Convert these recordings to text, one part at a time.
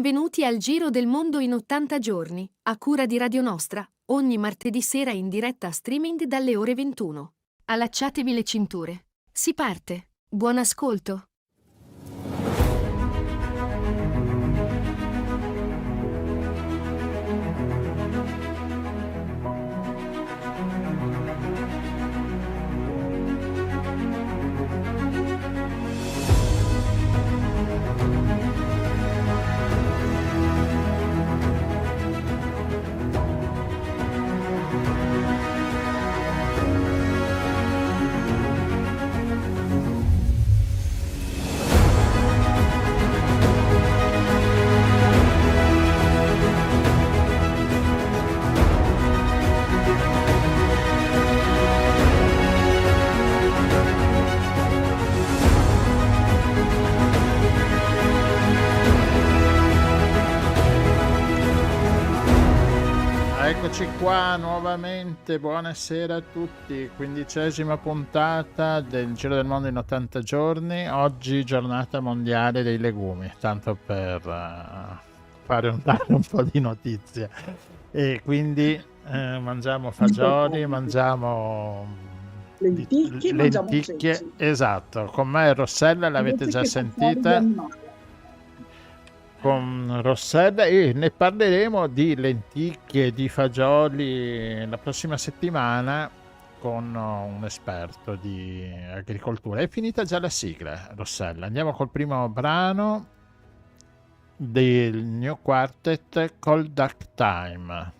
Benvenuti al Giro del Mondo in 80 giorni, a cura di Radio Nostra, ogni martedì sera in diretta streaming dalle ore 21. Allacciatevi le cinture. Si parte. Buon ascolto. Eccoci qua nuovamente, buonasera a tutti, 15ª puntata del Giro del Mondo in 80 giorni, oggi giornata mondiale dei legumi, tanto per dare un po' di notizie, e quindi mangiamo fagioli, mangiamo lenticchie, esatto, con me Rossella, l'avete già sentita, con Rossella, e ne parleremo di lenticchie, di fagioli la prossima settimana con un esperto di agricoltura. È finita già la sigla, Rossella. Andiamo col primo brano del New Quartet, Cold Duck Time.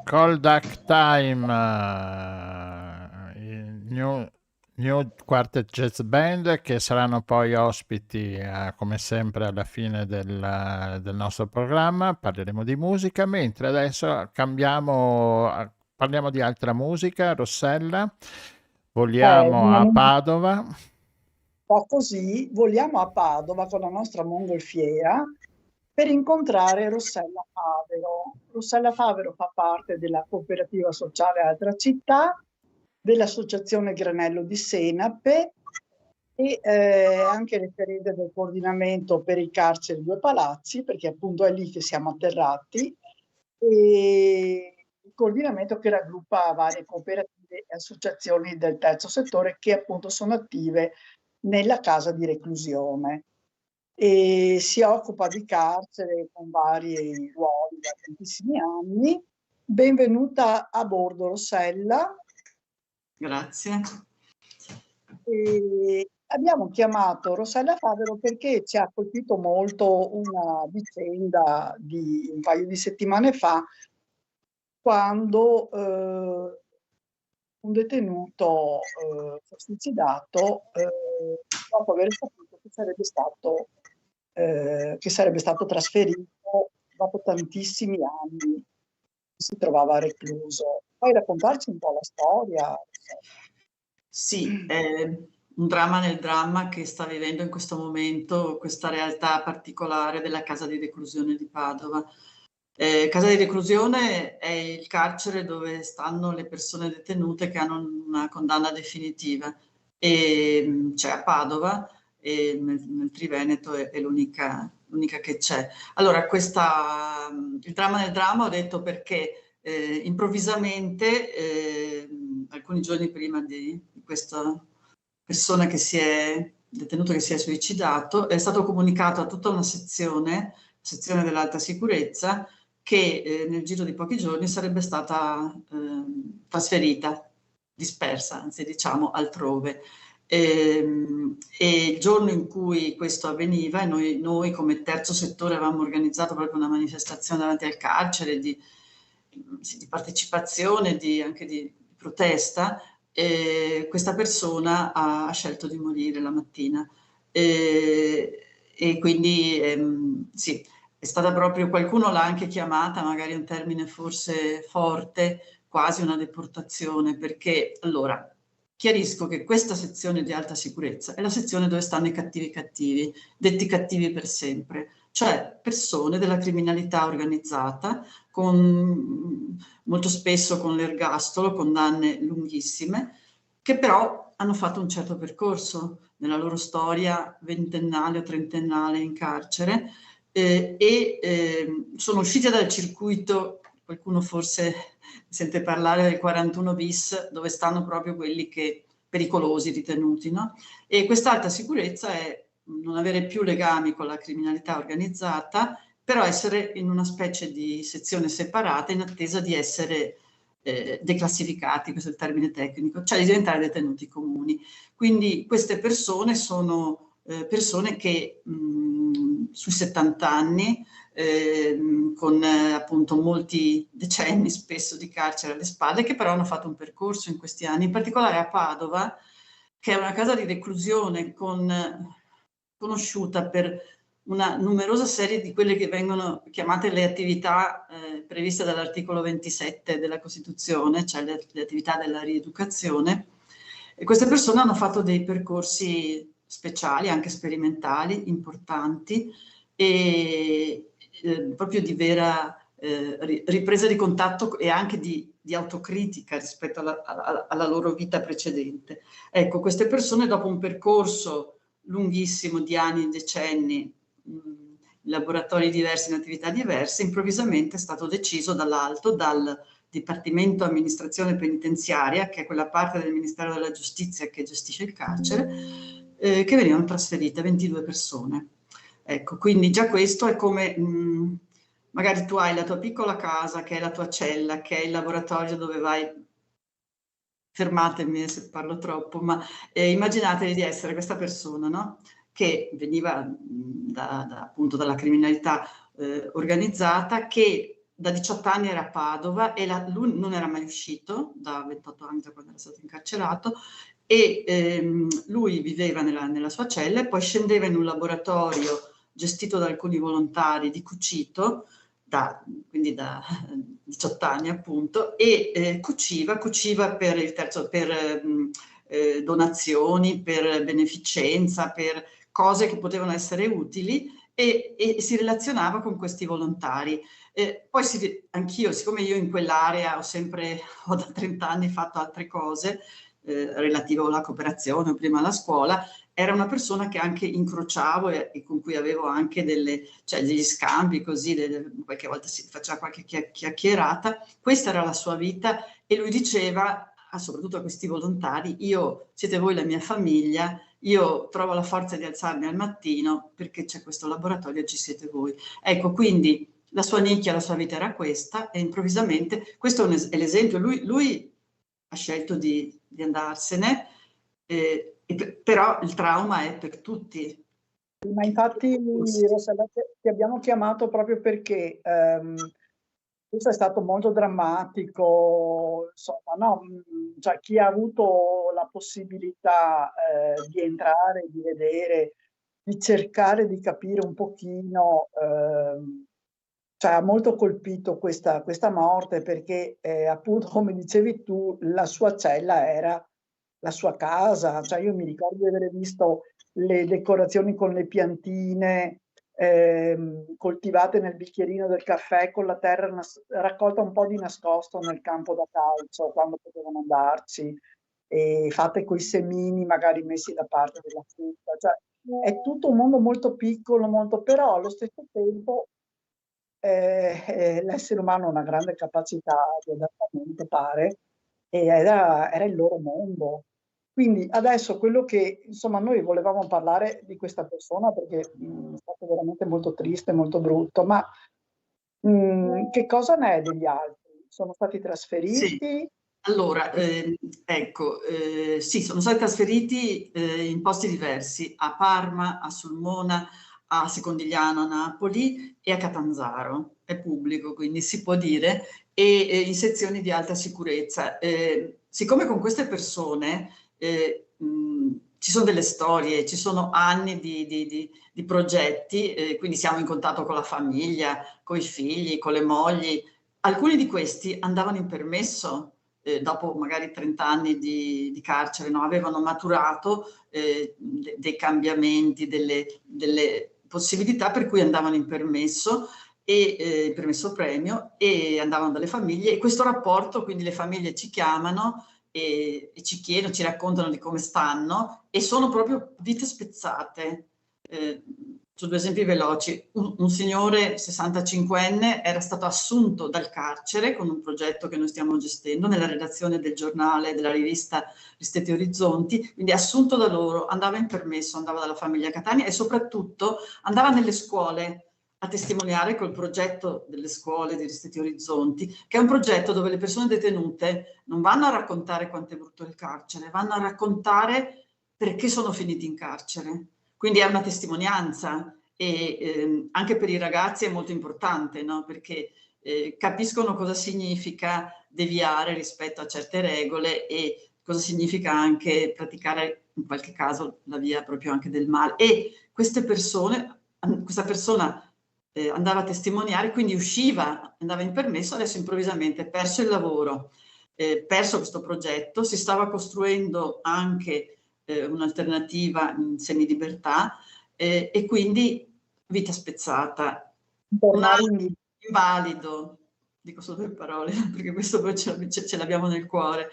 Cold Duck Time, il New Quartet Jazz Band, che saranno poi ospiti come sempre alla fine del nostro programma. Parleremo di musica, mentre adesso parliamo di altra musica. Rossella, voliamo a Padova. Così voliamo a Padova con la nostra mongolfiera per incontrare Rossella Favero. Rossella Favero fa parte della cooperativa sociale Altra Città, dell'associazione Granello di Senape e anche referente del coordinamento per i carceri Due Palazzi, perché appunto è lì che siamo atterrati, e il coordinamento che raggruppa varie cooperative e associazioni del terzo settore che appunto sono attive nella casa di reclusione e si occupa di carcere con vari ruoli da tantissimi anni. Benvenuta a bordo, Rossella. Grazie. E abbiamo chiamato Rossella Favero perché ci ha colpito molto una vicenda di un paio di settimane fa, quando un detenuto si è suicidato dopo aver saputo che sarebbe stato trasferito dopo tantissimi anni che si trovava recluso. Puoi raccontarci un po' la storia? Sì, è un dramma nel dramma che sta vivendo in questo momento questa realtà particolare della casa di reclusione di Padova. Casa di reclusione è il carcere dove stanno le persone detenute che hanno una condanna definitiva, e c'è a Padova, e nel Triveneto è l'unica che c'è. Allora, il dramma nel dramma ho detto perché improvvisamente, alcuni giorni prima di questa persona detenuto che si è suicidato, è stato comunicato a tutta una sezione dell'alta sicurezza, che nel giro di pochi giorni sarebbe stata trasferita, dispersa, anzi diciamo altrove. E il giorno in cui questo avveniva, e noi come terzo settore avevamo organizzato proprio una manifestazione davanti al carcere di partecipazione, anche di protesta, questa persona ha scelto di morire la mattina. E quindi sì, è stata proprio, qualcuno l'ha anche chiamata, magari un termine forse forte, quasi una deportazione, perché allora chiarisco che questa sezione di alta sicurezza è la sezione dove stanno i cattivi, detti cattivi per sempre, cioè persone della criminalità organizzata, molto spesso con l'ergastolo, condanne lunghissime, che però hanno fatto un certo percorso nella loro storia ventennale o trentennale in carcere, sono uscite dal circuito. Qualcuno forse sente parlare del 41 bis, dove stanno proprio quelli pericolosi ritenuti, no? E quest'alta sicurezza è non avere più legami con la criminalità organizzata, però essere in una specie di sezione separata in attesa di essere declassificati, questo è il termine tecnico, cioè di diventare detenuti comuni. Quindi queste persone sono persone che sui 70 anni, con appunto molti decenni spesso di carcere alle spalle, che però hanno fatto un percorso in questi anni, in particolare a Padova, che è una casa di reclusione conosciuta per una numerosa serie di quelle che vengono chiamate le attività previste dall'articolo 27 della Costituzione, cioè le attività della rieducazione. E queste persone hanno fatto dei percorsi speciali, anche sperimentali, importanti, e proprio di vera ripresa di contatto e anche di autocritica rispetto alla loro vita precedente. Ecco, queste persone dopo un percorso lunghissimo di anni, decenni, in laboratori diversi, in attività diverse, improvvisamente è stato deciso dall'alto, dal Dipartimento Amministrazione Penitenziaria, che è quella parte del Ministero della Giustizia che gestisce il carcere, che venivano trasferite 22 persone. Ecco, quindi già questo è come magari tu hai la tua piccola casa, che è la tua cella, che è il laboratorio dove vai. Fermatemi se parlo troppo, ma immaginatevi di essere questa persona, no? Che veniva appunto dalla criminalità organizzata, che da 18 anni era a Padova e lui non era mai uscito, da 28 anni, da quando era stato incarcerato, e lui viveva nella sua cella e poi scendeva in un laboratorio gestito da alcuni volontari di cucito, quindi da 18 anni appunto, e cuciva per il per donazioni, per beneficenza, per cose che potevano essere utili, e si relazionava con questi volontari. Poi anch'io, siccome io in quell'area ho da 30 anni fatto altre cose relative alla cooperazione o prima alla scuola, era una persona che anche incrociavo e con cui avevo anche degli scambi così, qualche volta si faceva qualche chiacchierata. Questa era la sua vita e lui diceva, soprattutto a questi volontari, siete voi la mia famiglia, io trovo la forza di alzarmi al mattino perché c'è questo laboratorio e ci siete voi. Ecco, quindi la sua nicchia, la sua vita era questa e improvvisamente, questo è l'esempio, lui ha scelto di andarsene, però il trauma è per tutti. Ma infatti, Rossella, ti abbiamo chiamato proprio perché questo è stato molto drammatico, insomma, no? Cioè, chi ha avuto la possibilità di entrare, di vedere, di cercare di capire un pochino, cioè, ha molto colpito questa morte perché appunto, come dicevi tu, la sua cella era la sua casa. Cioè, io mi ricordo di aver visto le decorazioni con le piantine coltivate nel bicchierino del caffè con la terra raccolta un po' di nascosto nel campo da calcio quando potevano andarci, e fatte coi semini magari messi da parte della frutta. Cioè, è tutto un mondo molto piccolo, però allo stesso tempo l'essere umano ha una grande capacità di adattamento, pare, e era il loro mondo. Quindi adesso quello che, insomma, noi volevamo parlare di questa persona perché è stato veramente molto triste, molto brutto, ma che cosa ne è degli altri? Sono stati trasferiti? Sì. Allora, ecco, sì, sono stati trasferiti in posti diversi, a Parma, a Sulmona, a Secondigliano, a Napoli e a Catanzaro. È pubblico, quindi si può dire, e in sezioni di alta sicurezza. Siccome con queste persone ci sono delle storie, ci sono anni di progetti, quindi siamo in contatto con la famiglia, con i figli, con le mogli. Alcuni di questi andavano in permesso dopo magari 30 anni di carcere, no? Avevano maturato dei cambiamenti, delle possibilità per cui andavano in permesso, e permesso premio, e andavano dalle famiglie, e questo rapporto, quindi le famiglie ci chiamano e ci chiedono, ci raccontano di come stanno, e sono proprio vite spezzate. Su 2 esempi veloci, un signore 65enne era stato assunto dal carcere con un progetto che noi stiamo gestendo nella redazione del giornale, della rivista Ristretti Orizzonti, quindi assunto da loro, andava in permesso, andava dalla famiglia Catania e soprattutto andava nelle scuole a testimoniare col progetto delle scuole di Ristretti Orizzonti, che è un progetto dove le persone detenute non vanno a raccontare quanto è brutto il carcere, vanno a raccontare perché sono finiti in carcere. Quindi è una testimonianza e anche per i ragazzi è molto importante, no? Perché capiscono cosa significa deviare rispetto a certe regole e cosa significa anche praticare in qualche caso la via proprio anche del male. E questa persona andava a testimoniare, quindi usciva, andava in permesso, adesso improvvisamente perso il lavoro, perso questo progetto, si stava costruendo anche un'alternativa in semilibertà e quindi vita spezzata. Invalido, dico solo 2 parole perché questo poi ce l'abbiamo nel cuore.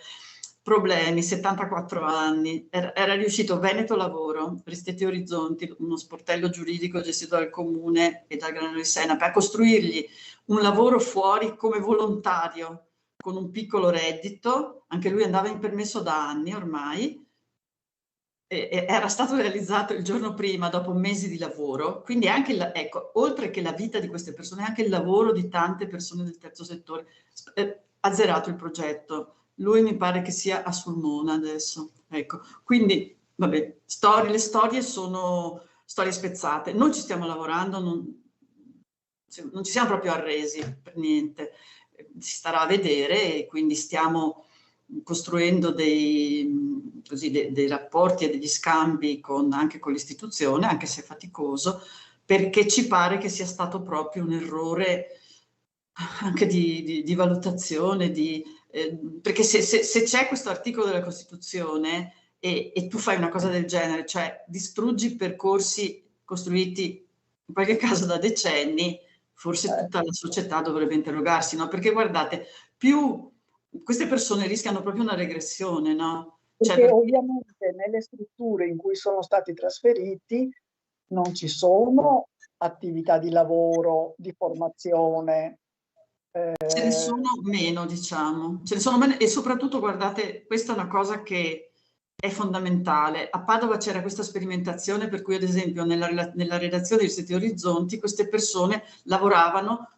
Problemi, 74 anni, era riuscito, Veneto Lavoro, Ristretti Orizzonti, uno sportello giuridico gestito dal Comune e dal Grano di Senape, a costruirgli un lavoro fuori come volontario, con un piccolo reddito, anche lui andava in permesso da anni ormai, era stato realizzato il giorno prima, dopo mesi di lavoro, quindi anche, ecco, oltre che la vita di queste persone, anche il lavoro di tante persone del terzo settore, ha zerato il progetto. Lui mi pare che sia a Sulmona adesso, ecco. Quindi, vabbè, le storie sono storie spezzate. Noi ci stiamo lavorando, non ci siamo proprio arresi per niente, si starà a vedere, e quindi stiamo costruendo dei rapporti e degli scambi anche con l'istituzione, anche se è faticoso, perché ci pare che sia stato proprio un errore anche di valutazione, perché se c'è questo articolo della Costituzione e tu fai una cosa del genere, cioè distruggi percorsi costruiti in qualche caso da decenni, forse tutta la società dovrebbe interrogarsi, no? Perché guardate, più queste persone rischiano proprio una regressione, no? Perché ovviamente nelle strutture in cui sono stati trasferiti non ci sono attività di lavoro, di formazione. Ce ne sono meno, diciamo, ce ne sono meno, e soprattutto, guardate, questa è una cosa che è fondamentale. A Padova c'era questa sperimentazione per cui, ad esempio, nella redazione di Ristretti Orizzonti, queste persone lavoravano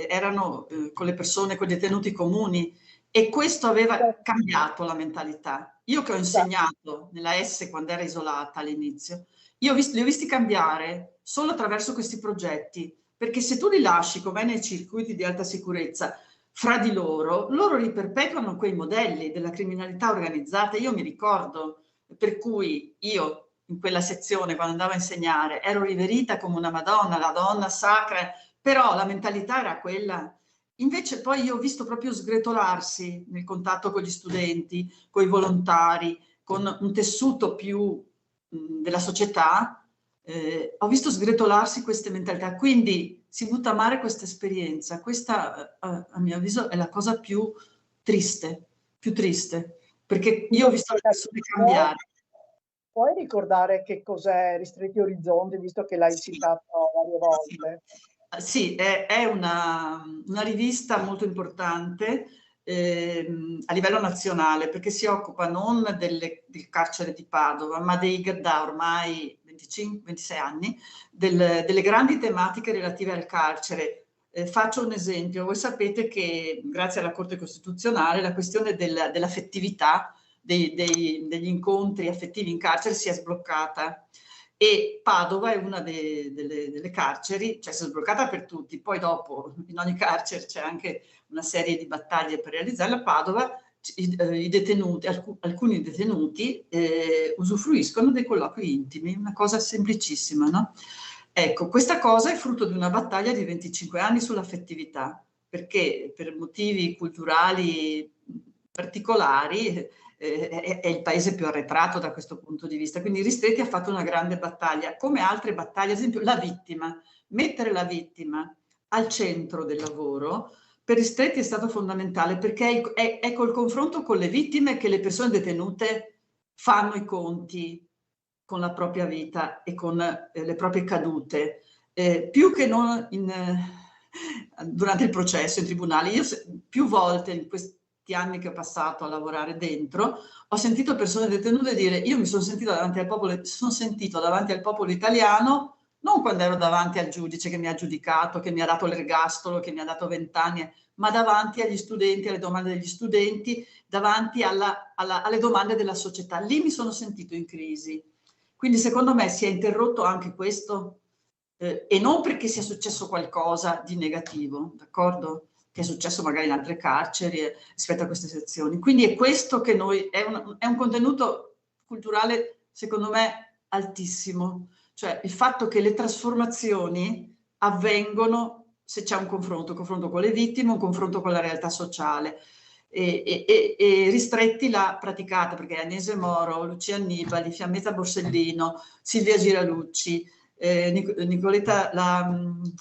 erano con le persone, con i detenuti comuni, e questo aveva cambiato la mentalità. Io che ho insegnato nella S quando era isolata all'inizio, li ho visti cambiare solo attraverso questi progetti, perché se tu li lasci, come nei circuiti di alta sicurezza, fra di loro riperpetuano quei modelli della criminalità organizzata. Io mi ricordo, per cui io in quella sezione, quando andavo a insegnare, ero riverita come una Madonna, la donna sacra, però la mentalità era quella. Invece poi io ho visto proprio sgretolarsi nel contatto con gli studenti, con i volontari, con un tessuto più della società, ho visto sgretolarsi queste mentalità, quindi si butta a mare questa esperienza. Questa, a mio avviso, è la cosa più triste, perché io ho visto le persone cambiare. Puoi ricordare che cos'è Ristretti Orizzonti, visto che l'hai citato varie volte? Sì, è una rivista molto importante a livello nazionale, perché si occupa non del carcere di Padova, ma da ormai 26 anni, delle grandi tematiche relative al carcere. Faccio un esempio: voi sapete che grazie alla Corte Costituzionale la questione dell'affettività, degli incontri affettivi in carcere si è sbloccata, e Padova è una delle carceri, cioè si è sbloccata per tutti, poi dopo in ogni carcere c'è anche una serie di battaglie per realizzarla. A Padova i detenuti, alcuni detenuti usufruiscono dei colloqui intimi, una cosa semplicissima, no? Ecco, questa cosa è frutto di una battaglia di 25 anni sull'affettività, perché per motivi culturali particolari è il paese più arretrato da questo punto di vista. Quindi Ristretti ha fatto una grande battaglia, come altre battaglie, ad esempio la vittima, mettere la vittima al centro del lavoro. Per Ristretti è stato fondamentale, perché è col confronto con le vittime che le persone detenute fanno i conti con la propria vita e con le proprie cadute, più che non durante il processo in tribunale. Io più volte in questi anni che ho passato a lavorare dentro, ho sentito persone detenute dire: io mi sono sentito davanti al popolo italiano, non quando ero davanti al giudice che mi ha giudicato, che mi ha dato l'ergastolo, che mi ha dato 20 anni, ma davanti agli studenti, alle domande degli studenti, davanti alle domande della società. Lì mi sono sentito in crisi. Quindi secondo me si è interrotto anche questo, e non perché sia successo qualcosa di negativo, d'accordo? Che è successo magari in altre carceri rispetto a queste sezioni. Quindi è questo che è un contenuto culturale, secondo me, altissimo. Cioè il fatto che le trasformazioni avvengono se c'è un confronto con le vittime, un confronto con la realtà sociale. E Ristretti l'ha praticata, perché Agnese Moro, Lucia Annibali, Fiammetta Borsellino, Silvia Giralucci, Nicoletta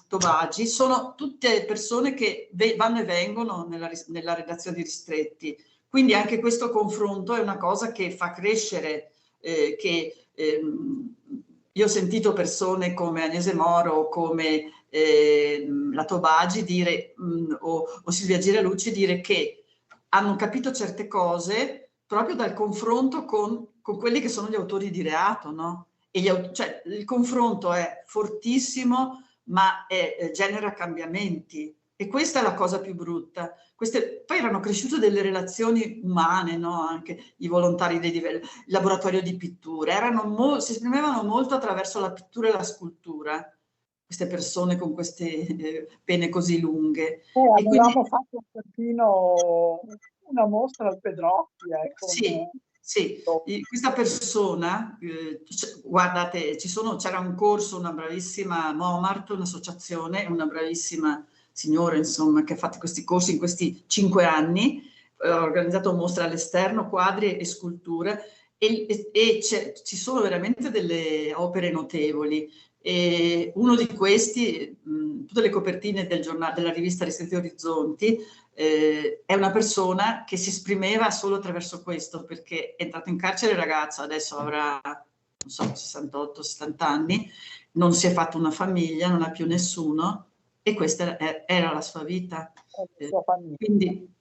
Tobagi, sono tutte persone che vanno e vengono nella redazione di Ristretti. Quindi anche questo confronto è una cosa che fa crescere, io ho sentito persone come Agnese Moro, come la Tobagi dire, o Silvia Giralucci dire che hanno capito certe cose proprio dal confronto con quelli che sono gli autori di reato, no? Cioè, il confronto è fortissimo, ma genera cambiamenti, e questa è la cosa più brutta. Poi erano cresciute delle relazioni umane, no? Anche i volontari il laboratorio di pittura si esprimevano molto attraverso la pittura e la scultura. queste persone con queste pene così lunghe. E quindi, avevamo fatto perfino una mostra al Pedrocchi, sì, sì, questa persona, guardate, c'era un corso, una bravissima Momart, un'associazione, una bravissima signora, insomma, che ha fatto questi corsi in questi 5 anni, ha organizzato mostre all'esterno, quadri e sculture, e ci sono veramente delle opere notevoli. E uno di questi, tutte le copertine della rivista Ristretti Orizzonti, è una persona che si esprimeva solo attraverso questo, perché è entrato in carcere ragazzo, adesso avrà, non so, 68-70 anni, non si è fatto una famiglia, non ha più nessuno, e questa era la sua vita. sua famiglia. Quindi,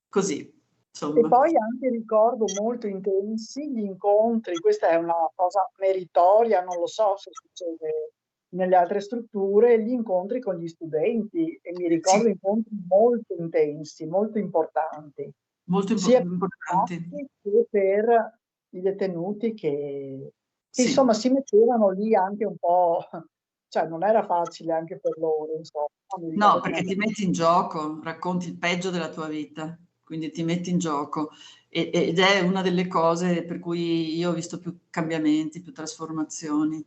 così, E insomma. poi anche ricordo molto intensi gli incontri, questa è una cosa meritoria, non lo so se succede nelle altre strutture, gli incontri con gli studenti, e mi ricordo Sì. incontri molto intensi, molto importanti, Molto sia importanti. che per i detenuti che Sì. insomma si mettevano lì anche un po', cioè non era facile anche per loro, insomma. No, perché ti metti in gioco, racconti il peggio della tua vita, quindi ti metti in gioco, ed è una delle cose per cui io ho visto più cambiamenti, più trasformazioni,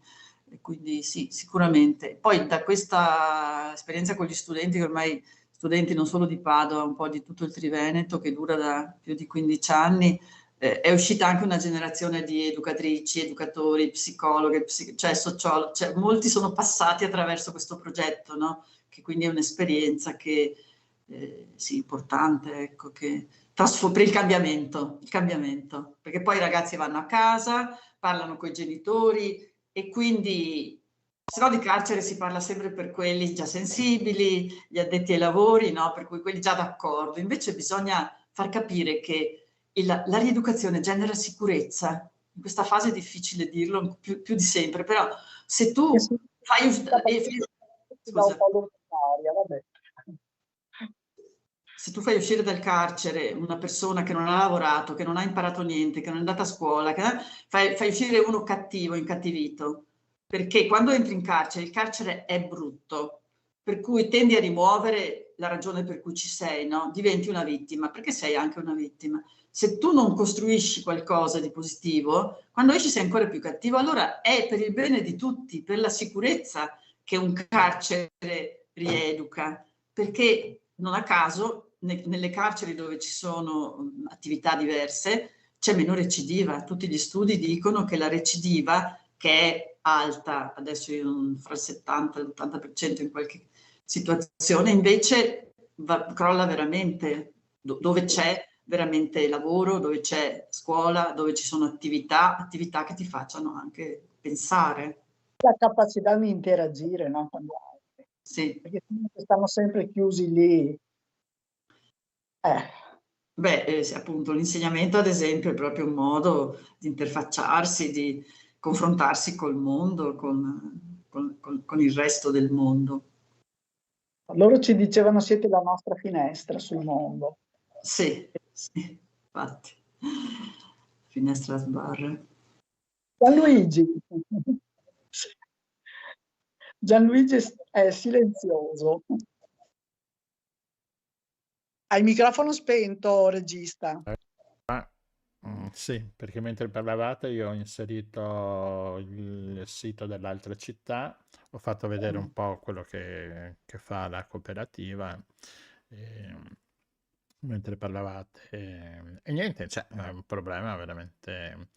e quindi sì, sicuramente. Poi da questa esperienza con gli studenti, che ormai studenti non solo di Padova, un po' di tutto il Triveneto, che dura da più di 15 anni, è uscita anche una generazione di educatrici, educatori, psicologhe, cioè sociologi, cioè molti sono passati attraverso questo progetto, no? Che quindi è un'esperienza che sì, importante, ecco, che per il cambiamento, perché poi i ragazzi vanno a casa, parlano con i genitori, e quindi, se no, di carcere si parla sempre per quelli già sensibili, gli addetti ai lavori, no? Per cui quelli già d'accordo. Invece bisogna far capire che la rieducazione genera sicurezza. In questa fase è difficile dirlo più di sempre, però se tu fai scusa, se tu fai uscire dal carcere una persona che non ha lavorato, che non ha imparato niente, che non è andata a scuola, fai uscire uno cattivo, incattivito, perché quando entri in carcere, il carcere è brutto, per cui tendi a rimuovere la ragione per cui ci sei, no? Diventi una vittima, perché sei anche una vittima. Se tu non costruisci qualcosa di positivo, quando esci sei ancora più cattivo. Allora è per il bene di tutti, per la sicurezza, che un carcere rieduca, perché non a caso nelle carceri dove ci sono attività diverse c'è meno recidiva. Tutti gli studi dicono che la recidiva, che è alta, adesso fra il 70 e l'80% in qualche situazione, invece crolla veramente dove c'è veramente lavoro, dove c'è scuola, dove ci sono attività che ti facciano anche pensare. La capacità di interagire, no, con gli altri. Sì. Perché stanno sempre chiusi lì. Beh, appunto, l'insegnamento, ad esempio, è proprio un modo di interfacciarsi, di confrontarsi col mondo, con il resto del mondo. Loro ci dicevano: siete la nostra finestra sul mondo. Sì, sì, infatti. Finestra a sbarre. Gianluigi è silenzioso. Hai il microfono spento, regista. Sì, perché mentre parlavate io ho inserito il sito dell'altra città, ho fatto vedere un po' quello che fa la cooperativa, mentre parlavate, e niente, cioè, è un problema veramente,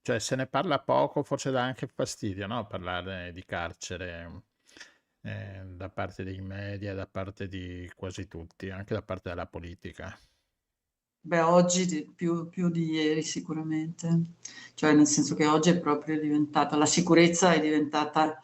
cioè se ne parla poco, forse dà anche fastidio, no? Parlare di carcere da parte dei media, da parte di quasi tutti, anche da parte della politica. Beh, oggi più di ieri sicuramente, cioè nel senso che oggi è proprio diventata, la sicurezza è diventata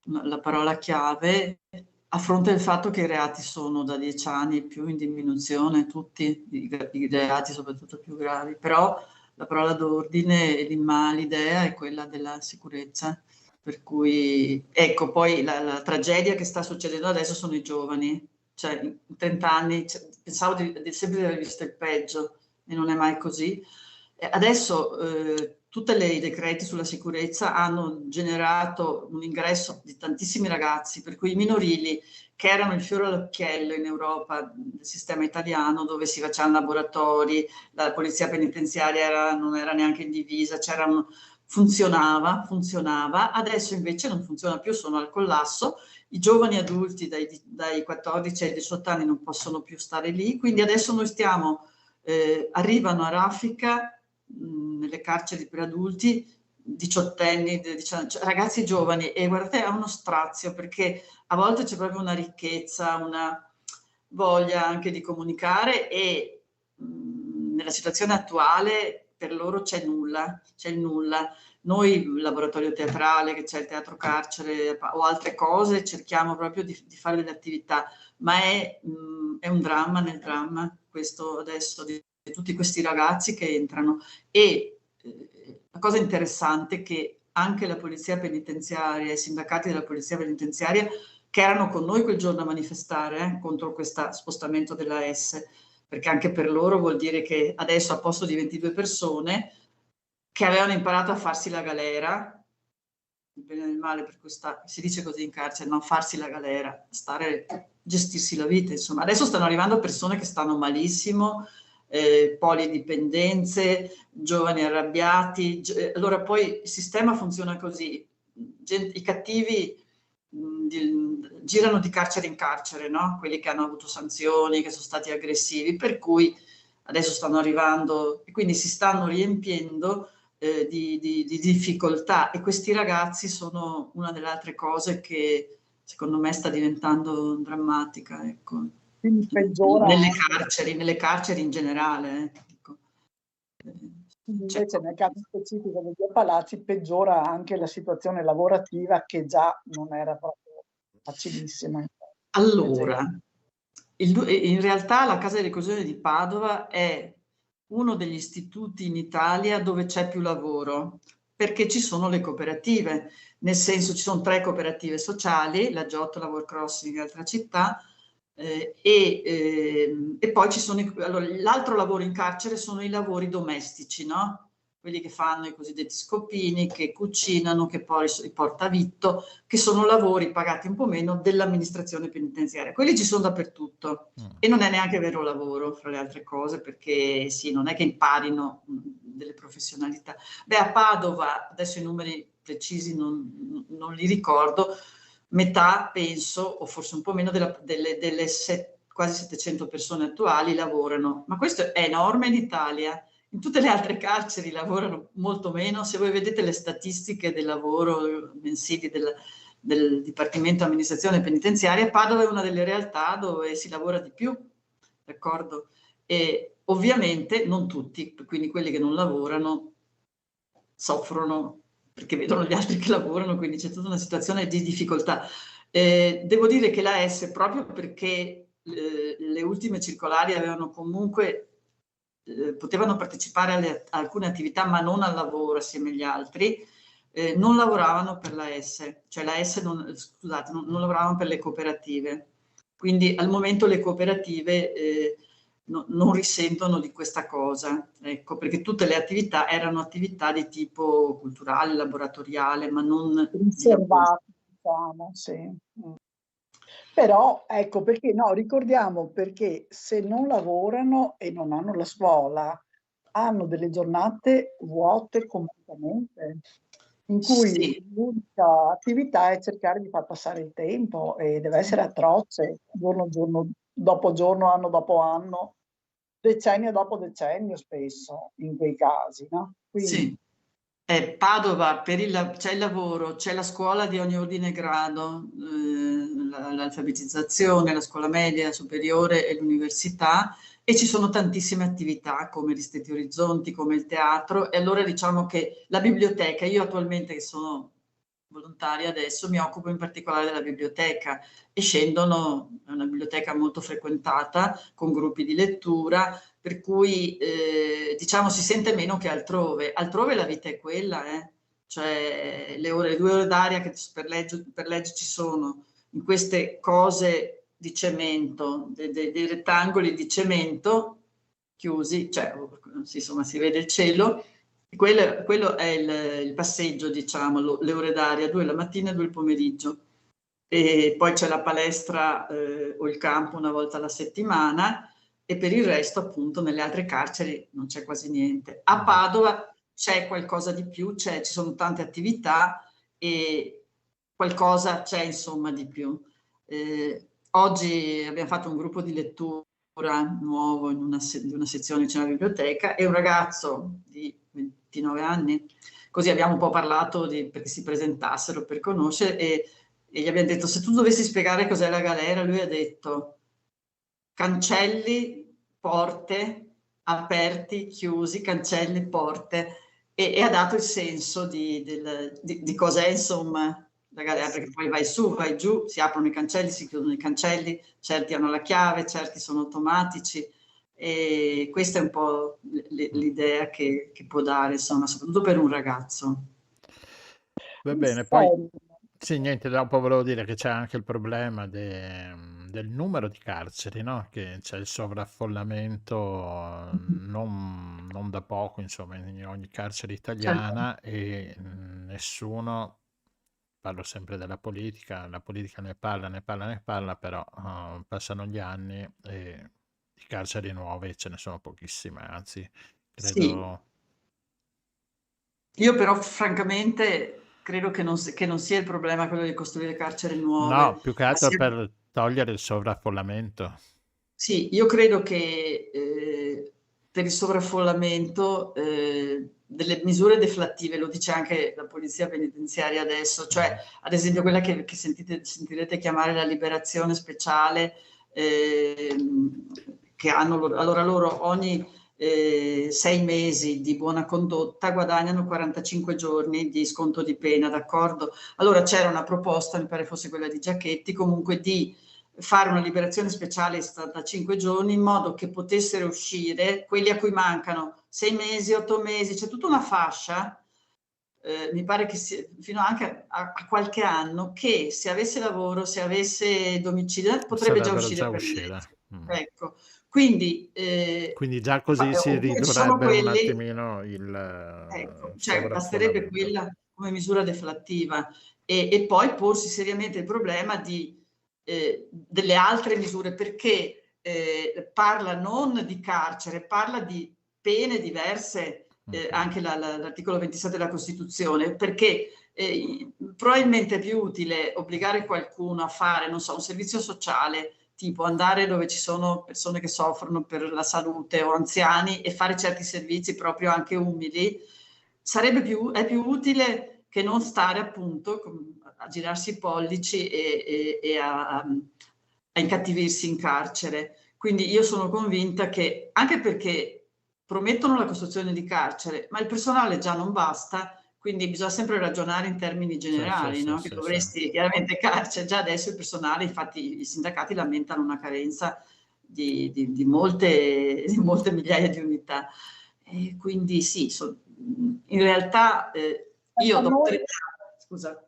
la parola chiave, a fronte del fatto che i reati sono da 10 anni più in diminuzione, tutti i reati soprattutto più gravi, però la parola d'ordine e l'idea è quella della sicurezza, per cui ecco, poi la tragedia che sta succedendo adesso sono i giovani. Cioè, in 30 anni pensavo sempre di aver visto il peggio, e non è mai così. Adesso tutti i decreti sulla sicurezza hanno generato un ingresso di tantissimi ragazzi, per cui i minorili, che erano il fiore all'occhiello in Europa del sistema italiano, dove si facevano laboratori, la polizia penitenziaria non era neanche in divisa, funzionava, adesso invece non funziona più, sono al collasso, i giovani adulti dai 14 ai 18 anni non possono più stare lì, quindi adesso noi arrivano a raffica nelle carceri per adulti, 18enni, ragazzi giovani, e guardate, è uno strazio, perché a volte c'è proprio una ricchezza, una voglia anche di comunicare, e nella situazione attuale per loro c'è il nulla. Noi, il laboratorio teatrale, che c'è il teatro carcere o altre cose, cerchiamo proprio di fare delle attività, ma è un dramma nel dramma questo adesso di tutti questi ragazzi che entrano. E la cosa interessante è che anche la polizia penitenziaria, i sindacati della polizia penitenziaria, che erano con noi quel giorno a manifestare contro questo spostamento della S, perché anche per loro vuol dire che adesso, a posto di 22 persone che avevano imparato a farsi la galera, il bene e il male, per cui si dice così in carcere, non farsi la galera, gestirsi la vita, insomma. Adesso stanno arrivando persone che stanno malissimo, polidipendenze, giovani arrabbiati. Allora poi il sistema funziona così, i cattivi girano di carcere in carcere, no? Quelli che hanno avuto sanzioni, che sono stati aggressivi, per cui adesso stanno arrivando e quindi si stanno riempiendo di difficoltà, e questi ragazzi sono una delle altre cose che secondo me sta diventando drammatica, ecco. Nelle carceri in generale. Ecco. Invece nel caso specifico dei due palazzi peggiora anche la situazione lavorativa, che già non era proprio facilissima. Allora, in realtà la Casa di Reclusione di Padova è uno degli istituti in Italia dove c'è più lavoro, perché ci sono le cooperative, nel senso ci sono 3 cooperative sociali, la Giotto, la World Crossing e altra città, e poi ci sono allora, l'altro lavoro in carcere sono i lavori domestici, no? Quelli che fanno i cosiddetti scopini, che cucinano, che poi i portavitto, che sono lavori pagati un po' meno dell'amministrazione penitenziaria. Quelli ci sono dappertutto e non è neanche vero lavoro, fra le altre cose, perché sì, non è che imparino delle professionalità. Beh, a Padova, adesso i numeri precisi non li ricordo, metà, penso, o forse un po' meno, delle quasi 700 persone attuali lavorano, ma questo è enorme in Italia. In tutte le altre carceri lavorano molto meno. Se voi vedete le statistiche del lavoro mensili del Dipartimento Amministrazione Penitenziaria, Padova è una delle realtà dove si lavora di più, d'accordo? E ovviamente non tutti, quindi quelli che non lavorano soffrono perché vedono gli altri che lavorano, quindi c'è tutta una situazione di difficoltà. Devo dire che la S, proprio perché le ultime circolari avevano comunque potevano partecipare a alcune attività ma non al lavoro assieme agli altri, non lavoravano per la S, cioè la S non lavoravano per le cooperative, quindi al momento le cooperative non risentono di questa cosa, ecco, perché tutte le attività erano attività di tipo culturale, laboratoriale, ma non riservate, diciamo, sì. Però ecco, perché no, ricordiamo, perché se non lavorano e non hanno la scuola, hanno delle giornate vuote completamente, in cui sì. l'unica attività è cercare di far passare il tempo, e deve essere atroce, giorno dopo giorno, anno dopo anno, decennio dopo decennio spesso, in quei casi, no? Quindi, sì. Padova, c'è il lavoro, c'è la scuola di ogni ordine e grado, l'alfabetizzazione, la scuola media, superiore e l'università, e ci sono tantissime attività come Ristretti Orizzonti, come il teatro, e allora diciamo che la biblioteca, io attualmente che sono volontaria adesso mi occupo in particolare della biblioteca, e scendono, è una biblioteca molto frequentata, con gruppi di lettura, per cui diciamo si sente meno che altrove. Altrove la vita è quella, cioè le 2 ore d'aria che per legge ci sono, in queste cose di cemento, dei rettangoli di cemento, chiusi, cioè insomma si vede il cielo. Quello è il passeggio, diciamo, le ore d'aria, 2 la mattina e 2 il pomeriggio. E poi c'è la palestra o il campo una volta alla settimana, e per il resto appunto nelle altre carceri non c'è quasi niente. A Padova c'è qualcosa di più, ci sono tante attività e qualcosa c'è insomma di più. Oggi abbiamo fatto un gruppo di lettura nuovo in una sezione, c'è una biblioteca, e un ragazzo di 29 anni, così abbiamo un po' parlato perché si presentassero per conoscere, e gli abbiamo detto: se tu dovessi spiegare cos'è la galera, lui ha detto cancelli, porte, aperti, chiusi, cancelli, porte, e ha dato il senso di cos'è insomma la galera, perché poi vai su, vai giù, si aprono i cancelli, si chiudono i cancelli, certi hanno la chiave, certi sono automatici, e questa è un po' l'idea che può dare, insomma, soprattutto per un ragazzo. Va bene, poi sì, niente, dopo volevo dire che c'è anche il problema del numero di carceri, no? Che c'è il sovraffollamento non da poco, insomma, in ogni carcere italiana, e nessuno, parlo sempre della politica, la politica ne parla, però passano gli anni e di carceri nuove ce ne sono pochissime, anzi, credo... Sì. Io però francamente credo che non sia il problema quello di costruire carceri nuove. No, più che altro per togliere il sovraffollamento. Sì, io credo che per il sovraffollamento delle misure deflattive, lo dice anche la polizia penitenziaria adesso, cioè ad esempio quella che sentirete chiamare la liberazione speciale, che hanno, allora loro ogni 6 mesi di buona condotta guadagnano 45 giorni di sconto di pena, d'accordo? Allora c'era una proposta, mi pare fosse quella di Giachetti, comunque di fare una liberazione speciale in 75 giorni in modo che potessero uscire quelli a cui mancano 6 mesi, 8 mesi, c'è tutta una fascia, mi pare che fino anche a qualche anno, che se avesse lavoro, se avesse domicilio, potrebbe già uscire per legge. Ecco. Quindi già così si ridurrebbe un attimino il... Ecco, cioè basterebbe quella come misura deflattiva, e poi porsi seriamente il problema delle altre misure, perché parla non di carcere, parla di pene diverse, anche l'articolo 27 della Costituzione, perché probabilmente è più utile obbligare qualcuno a fare, non so, un servizio sociale, tipo andare dove ci sono persone che soffrono per la salute o anziani e fare certi servizi proprio anche umili, è più utile che non stare appunto a girarsi i pollici e a incattivirsi in carcere. Quindi io sono convinta che, anche perché promettono la costruzione di carcere, ma il personale già non basta, quindi bisogna sempre ragionare in termini generali, no? Che dovresti chiaramente carcere già adesso il personale, infatti i sindacati lamentano una carenza di molte migliaia di unità. E quindi sì, in realtà io dopo 30 anni, scusa.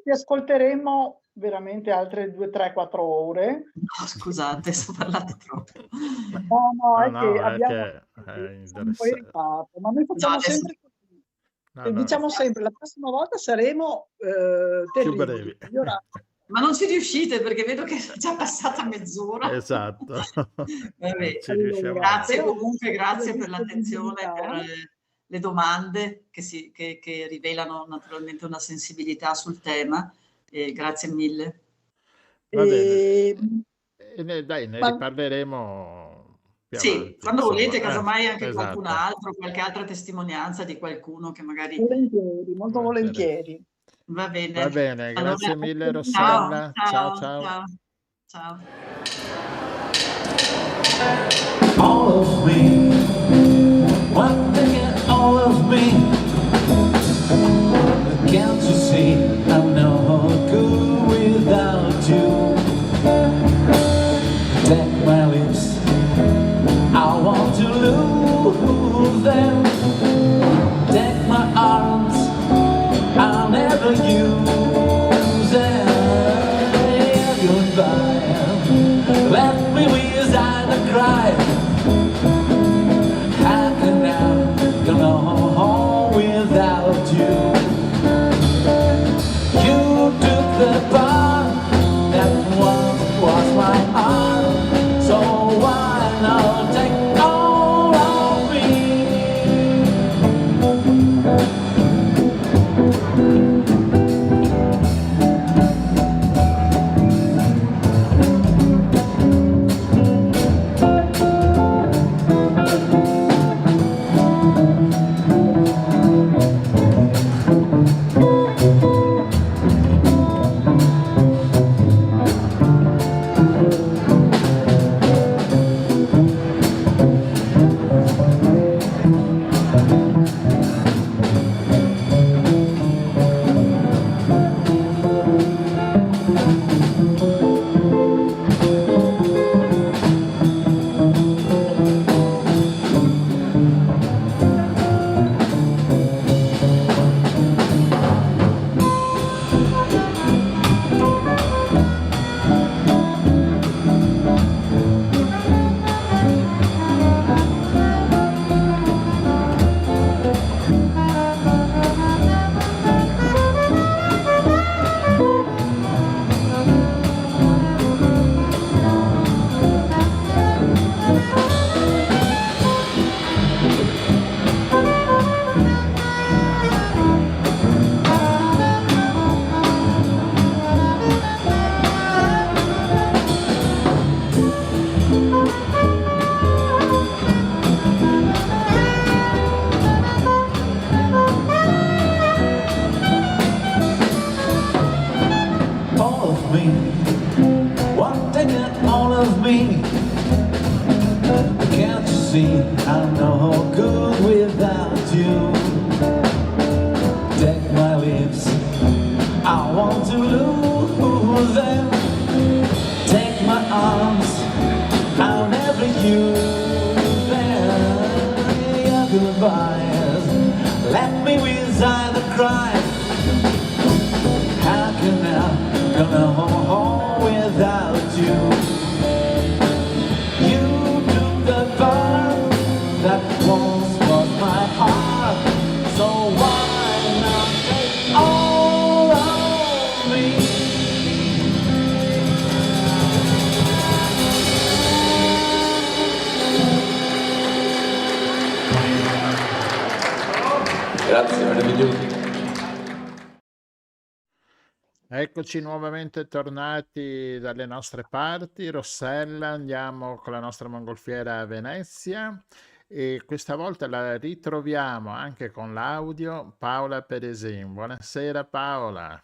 Ti ascolteremo veramente altre 2, 3, 4 ore. No, scusate, sto parlando troppo. No, è che abbiamo un po' irritato, ma noi facciamo sempre così. Diciamo sempre, la prossima volta saremo terribili. Ma non ci riuscite, perché vedo che è già passata mezz'ora. Esatto. Vabbè, grazie comunque, grazie per l'attenzione, per le domande che rivelano naturalmente una sensibilità sul tema. Grazie mille. Va bene. Dai, ne riparleremo. Sì, avanti, quando insomma. Volete, casomai anche esatto. qualcun altro, qualche altra testimonianza di qualcuno che magari... Volentieri, molto volentieri. Va bene. Va bene, grazie mille Rossella. Ciao. All of me, one thing, all of me. Can't you see I'm no good without you? Take my lips, I want to lose them. Take my arms, I'll never use them. Goodbye, let me wheeze and cry. without you. You took the part that once was my heart, so why not take all of me? All of me, wanting it all of me. Can't you see I'm no good without you? Take my lips, I want to lose them. Take my arms, I'll never use them. Your goodbyes left me without a cry. How can I go home without you? You took the part that once was my heart, so why not take all of me? Grazie, meraviglioso. Eccoci nuovamente tornati dalle nostre parti. Rossella, andiamo con la nostra mongolfiera a Venezia e questa volta la ritroviamo anche con l'audio Paola Peresin. Buonasera Paola.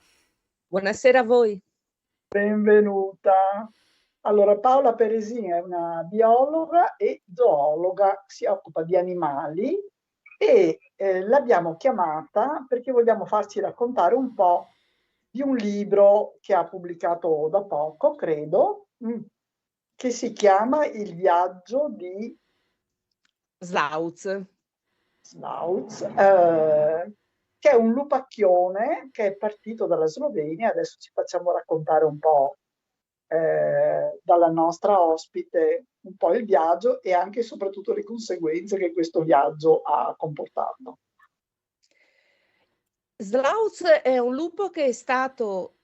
Buonasera a voi. Benvenuta. Allora, Paola Peresin è una biologa e zoologa, si occupa di animali e l'abbiamo chiamata perché vogliamo farci raccontare un po' di un libro che ha pubblicato da poco, credo, che si chiama Il viaggio di Slauz. Slauz, che è un lupacchione che è partito dalla Slovenia. Adesso ci facciamo raccontare un po' dalla nostra ospite un po' il viaggio e anche e soprattutto le conseguenze che questo viaggio ha comportato. Slauz è un lupo che è stato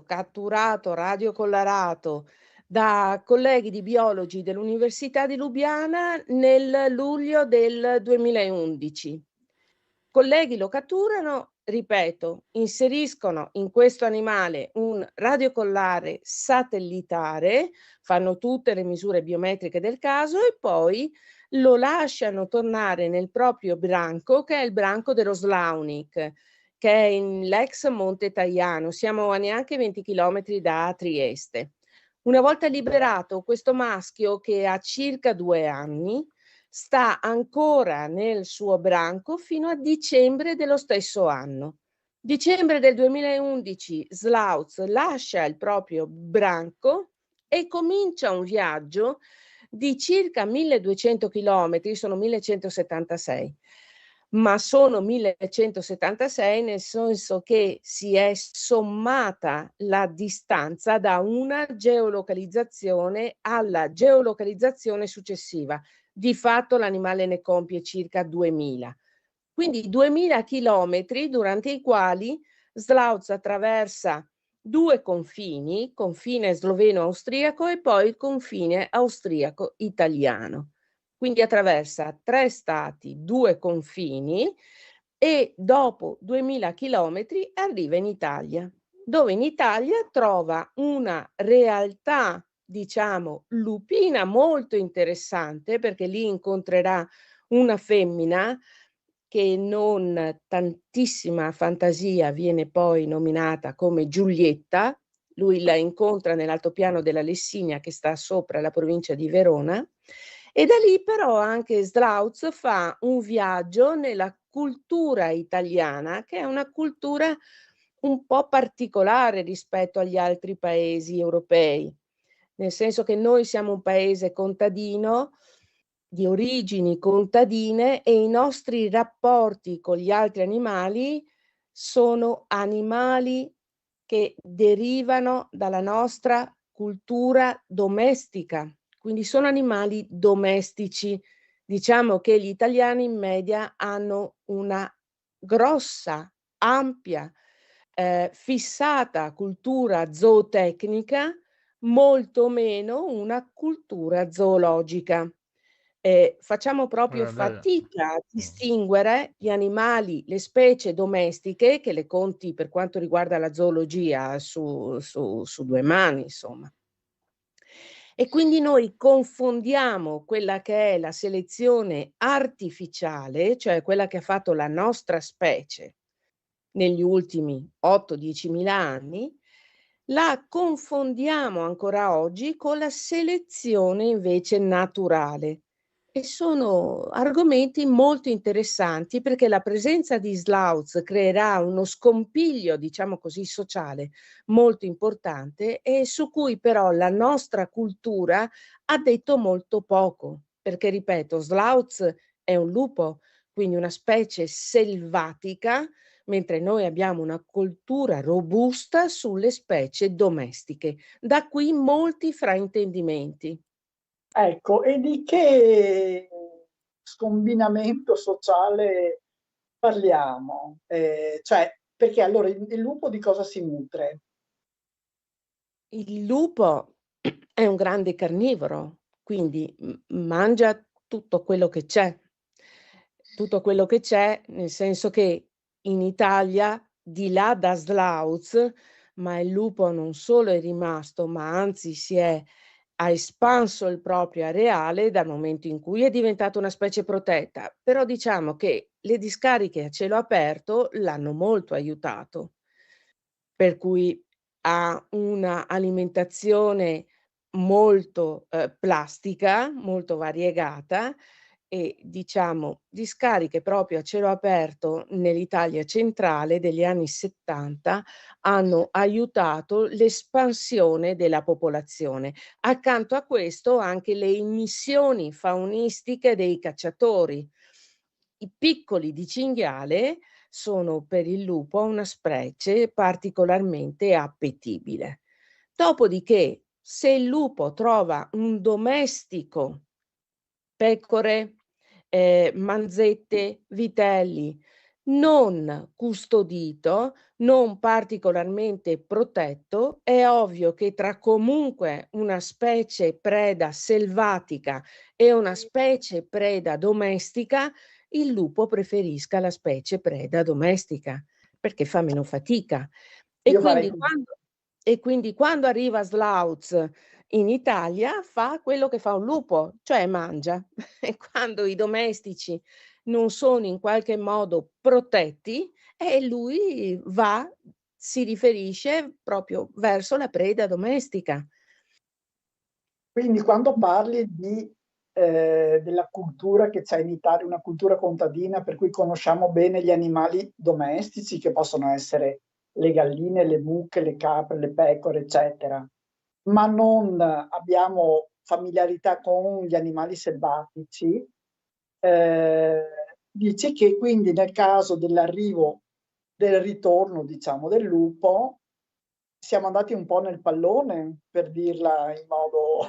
catturato, radiocollarato da colleghi di biologi dell'Università di Lubiana nel luglio del 2011. Colleghi lo catturano, ripeto, inseriscono in questo animale un radiocollare satellitare, fanno tutte le misure biometriche del caso e poi lo lasciano tornare nel proprio branco, che è il branco dello Slaunic, che è l'ex Monte Taiano. Siamo a neanche 20 chilometri da Trieste. Una volta liberato, questo maschio, che ha circa 2 anni, sta ancora nel suo branco fino a dicembre dello stesso anno. Dicembre del 2011 Slauz lascia il proprio branco e comincia un viaggio di circa 1200 chilometri, sono 1176, ma sono 1176 nel senso che si è sommata la distanza da una geolocalizzazione alla geolocalizzazione successiva. Di fatto l'animale ne compie circa 2000. Quindi 2000 chilometri durante i quali Slauz attraversa 2 confini, confine sloveno-austriaco e poi il confine austriaco-italiano. Quindi attraversa 3 stati, 2 confini e dopo 2000 chilometri arriva in Italia, dove in Italia trova una realtà, diciamo, lupina molto interessante, perché lì incontrerà una femmina che non tantissima fantasia viene poi nominata come Giulietta. Lui la incontra nell'altopiano della Lessinia, che sta sopra la provincia di Verona, e da lì però anche Slauz fa un viaggio nella cultura italiana, che è una cultura un po' particolare rispetto agli altri paesi europei, nel senso che noi siamo un paese contadino, di origini contadine, e i nostri rapporti con gli altri animali sono animali che derivano dalla nostra cultura domestica, quindi sono animali domestici. Diciamo che gli italiani in media hanno una grossa, ampia, fissata cultura zootecnica, molto meno una cultura zoologica. Facciamo proprio Lei- fatica a distinguere gli animali, le specie domestiche, che le conti per quanto riguarda la zoologia su 2 mani, insomma. E quindi noi confondiamo quella che è la selezione artificiale, cioè quella che ha fatto la nostra specie negli ultimi 8-10.000 anni, la confondiamo ancora oggi con la selezione invece naturale. E sono argomenti molto interessanti, perché la presenza di Slauz creerà uno scompiglio, diciamo così, sociale molto importante, e su cui però la nostra cultura ha detto molto poco, perché ripeto, Slauz è un lupo, quindi una specie selvatica, mentre noi abbiamo una cultura robusta sulle specie domestiche. Da qui molti fraintendimenti. Ecco, e di che scombinamento sociale parliamo? Cioè, perché allora il lupo di cosa si nutre? Il lupo è un grande carnivoro, quindi mangia tutto quello che c'è. Tutto quello che c'è, nel senso che in Italia, di là da Slauz, ma il lupo non solo è rimasto, ma anzi ha espanso il proprio areale dal momento in cui è diventata una specie protetta. Però diciamo che le discariche a cielo aperto l'hanno molto aiutato, per cui ha una alimentazione molto, plastica, molto variegata, e diciamo discariche proprio a cielo aperto nell'Italia centrale degli anni '70 hanno aiutato l'espansione della popolazione. Accanto a questo anche le immissioni faunistiche dei cacciatori. I piccoli di cinghiale sono per il lupo una specie particolarmente appetibile. Dopodiché, se il lupo trova un domestico, pecore, manzette, vitelli, non custodito, non particolarmente protetto, è ovvio che tra comunque una specie preda selvatica e una specie preda domestica, il lupo preferisca la specie preda domestica, perché fa meno fatica. E Io farei quindi così. quando arriva Slauz in Italia fa quello che fa un lupo, cioè mangia. E quando i domestici non sono in qualche modo protetti, lui si riferisce proprio verso la preda domestica. Quindi quando parli della cultura che c'è in Italia, una cultura contadina per cui conosciamo bene gli animali domestici, che possono essere le galline, le mucche, le capre, le pecore, eccetera, ma non abbiamo familiarità con gli animali selvatici, eh, dice che quindi nel caso dell'arrivo, del ritorno, diciamo, del lupo, siamo andati un po' nel pallone, per dirla in modo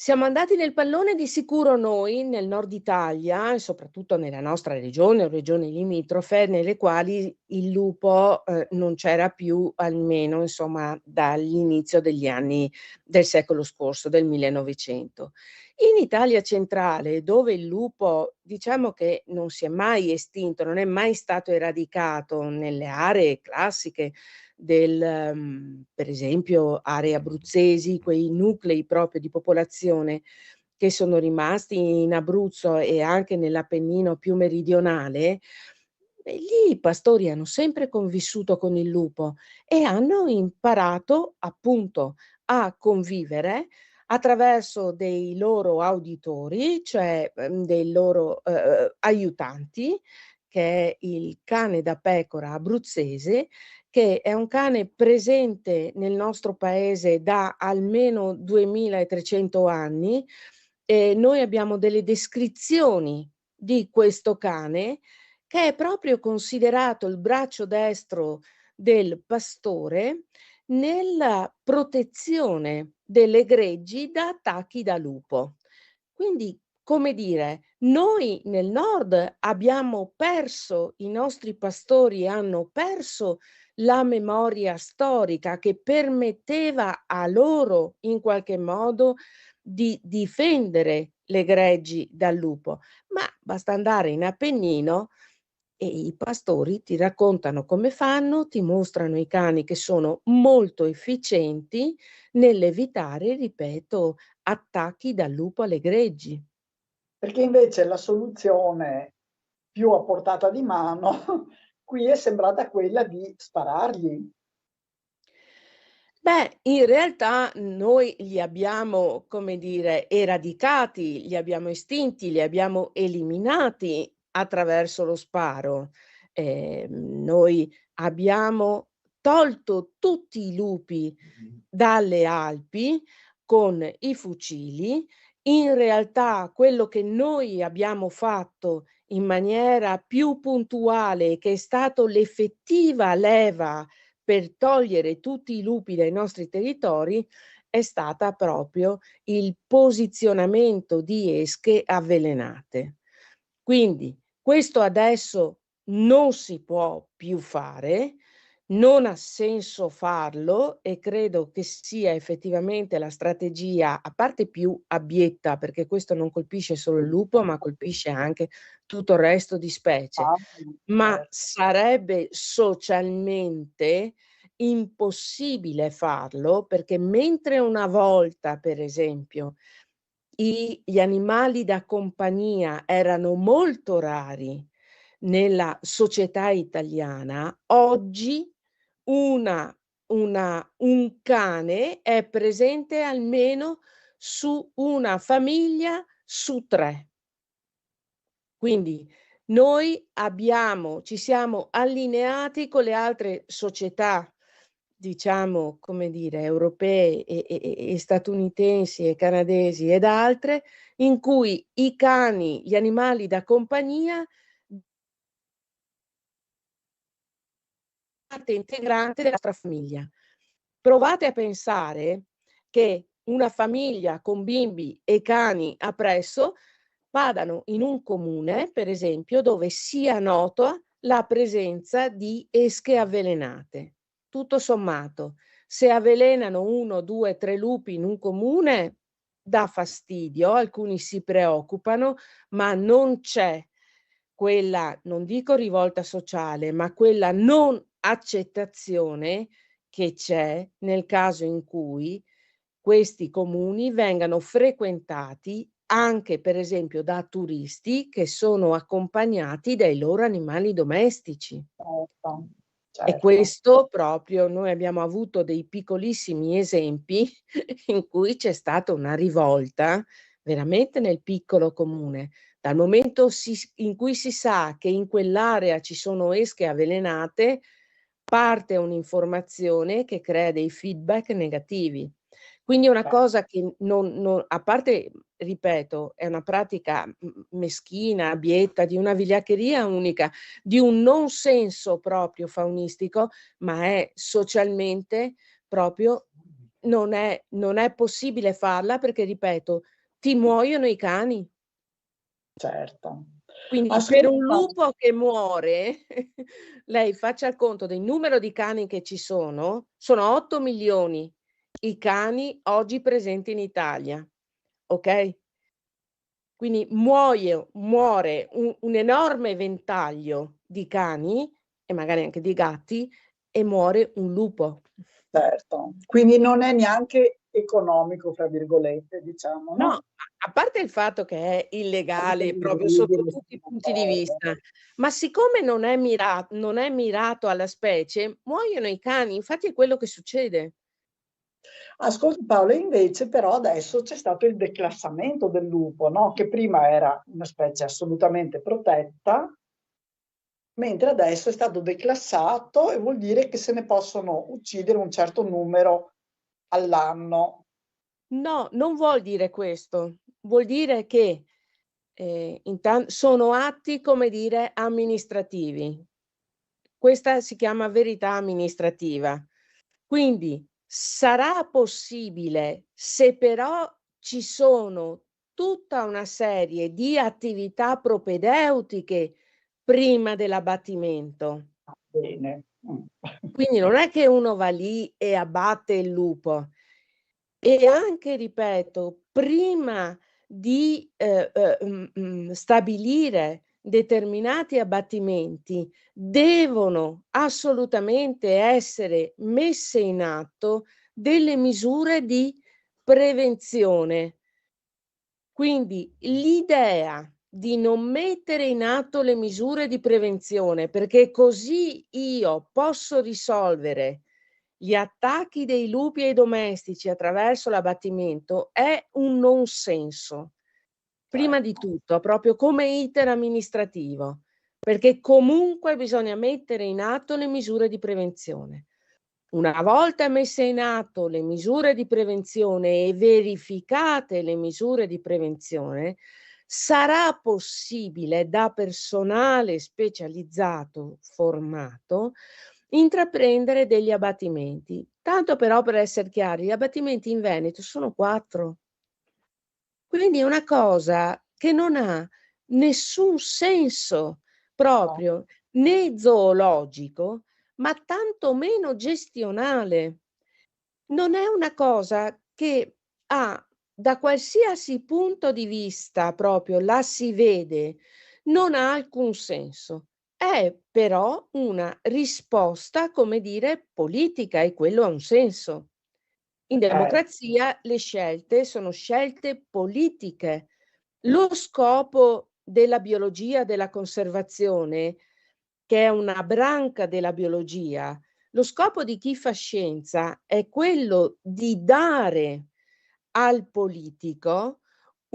Siamo andati nel pallone di sicuro noi nel nord Italia, e soprattutto nella nostra regione o regioni limitrofe, nelle quali il lupo non c'era più, almeno insomma dall'inizio degli anni del secolo scorso, del 1900. In Italia centrale, dove il lupo diciamo che non si è mai estinto, non è mai stato eradicato nelle aree classiche per esempio aree abruzzesi, quei nuclei proprio di popolazione che sono rimasti in Abruzzo e anche nell'Appennino più meridionale, e lì i pastori hanno sempre convissuto con il lupo e hanno imparato appunto a convivere attraverso dei loro auditori, cioè dei loro aiutanti, che è il cane da pecora abruzzese, che è un cane presente nel nostro paese da almeno 2300 anni. E noi abbiamo delle descrizioni di questo cane che è proprio considerato il braccio destro del pastore nella protezione delle greggi da attacchi da lupo. Quindi, come dire, noi nel nord abbiamo perso, i nostri pastori hanno perso la memoria storica che permetteva a loro in qualche modo di difendere le greggi dal lupo, ma basta andare in Appennino e i pastori ti raccontano come fanno, ti mostrano i cani che sono molto efficienti nell'evitare, ripeto, attacchi dal lupo alle greggi. Perché invece la soluzione più a portata di mano qui è sembrata quella di sparargli. Beh, in realtà noi li abbiamo, come dire, eradicati, li abbiamo estinti, li abbiamo eliminati attraverso lo sparo. Noi abbiamo tolto tutti i lupi dalle Alpi con i fucili. In realtà quello che noi abbiamo fatto in maniera più puntuale, che è stato l'effettiva leva per togliere tutti i lupi dai nostri territori, è stata proprio il posizionamento di esche avvelenate. Quindi questo adesso non si può più fare, non ha senso farlo e credo che sia effettivamente la strategia, a parte più abietta, perché questo non colpisce solo il lupo, ma colpisce anche tutto il resto di specie, ma Certo. sarebbe socialmente impossibile farlo, perché mentre una volta, per esempio, gli animali da compagnia erano molto rari nella società italiana, oggi un cane è presente almeno su una famiglia su 3. Quindi noi ci siamo allineati con le altre società, diciamo, come dire, europee e statunitensi e canadesi ed altre, in cui i cani, gli animali da compagnia, parte integrante della nostra famiglia. Provate a pensare che una famiglia con bimbi e cani appresso vadano in un comune, per esempio, dove sia nota la presenza di esche avvelenate. Tutto sommato, se avvelenano 1, 2, 3 lupi in un comune, dà fastidio, alcuni si preoccupano, ma non c'è quella, non dico rivolta sociale, ma quella non accettazione che c'è nel caso in cui questi comuni vengano frequentati anche per esempio da turisti che sono accompagnati dai loro animali domestici. Certo, E certo. questo proprio noi abbiamo avuto dei piccolissimi esempi in cui c'è stata una rivolta veramente nel piccolo comune. Dal momento in cui si sa che in quell'area ci sono esche avvelenate, parte un'informazione che crea dei feedback negativi. Quindi è una cosa che a parte, ripeto, è una pratica meschina, abietta, di una vigliaccheria unica, di un non senso proprio faunistico, ma è socialmente proprio non è possibile farla perché, ripeto, ti muoiono i cani. Certo. Quindi per un Ascolta, lupo che muore, lei faccia il conto del numero di cani che ci sono 8 milioni i cani oggi presenti in Italia, okay? Quindi muore un enorme ventaglio di cani e magari anche di gatti e muore un lupo. certo, quindi non è neanche "economico" fra virgolette, diciamo, No, no? a parte il fatto che è illegale proprio sotto Condivisibile, tutti i sono punti di d'accordo. vista, ma siccome non è mirato alla specie, muoiono i cani, infatti è quello che succede. Ascolta Paolo, invece però adesso c'è stato il declassamento del lupo, no? Che prima era una specie assolutamente protetta, mentre adesso è stato declassato e vuol dire che se ne possono uccidere un certo numero all'anno. No, non vuol dire questo. Vuol dire che, sono atti, come dire, amministrativi. Questa si chiama verità amministrativa. Quindi sarà possibile, se però ci sono tutta una serie di attività propedeutiche prima dell'abbattimento. Bene. Quindi non è che uno va lì e abbatte il lupo. E anche, ripeto, prima di, stabilire determinati abbattimenti, devono assolutamente essere messe in atto delle misure di prevenzione. Quindi l'idea di non mettere in atto le misure di prevenzione, perché così io posso risolvere gli attacchi dei lupi ai domestici attraverso l'abbattimento, è un non senso. Prima di tutto, proprio come iter amministrativo, perché comunque bisogna mettere in atto le misure di prevenzione. Una volta messe in atto le misure di prevenzione e verificate le misure di prevenzione, sarà possibile da personale specializzato formato intraprendere degli abbattimenti. Tanto però per esser chiari, gli abbattimenti in Veneto sono 4. Quindi è una cosa che non ha nessun senso No, proprio, né zoologico, ma tanto meno gestionale. Non è una cosa che ha, da qualsiasi punto di vista proprio la si vede, non ha alcun senso. È però una risposta, come dire, politica e quello ha un senso. In eh, democrazia le scelte sono scelte politiche. Lo scopo della biologia della conservazione, che è una branca della biologia, lo scopo di chi fa scienza è quello di dare al politico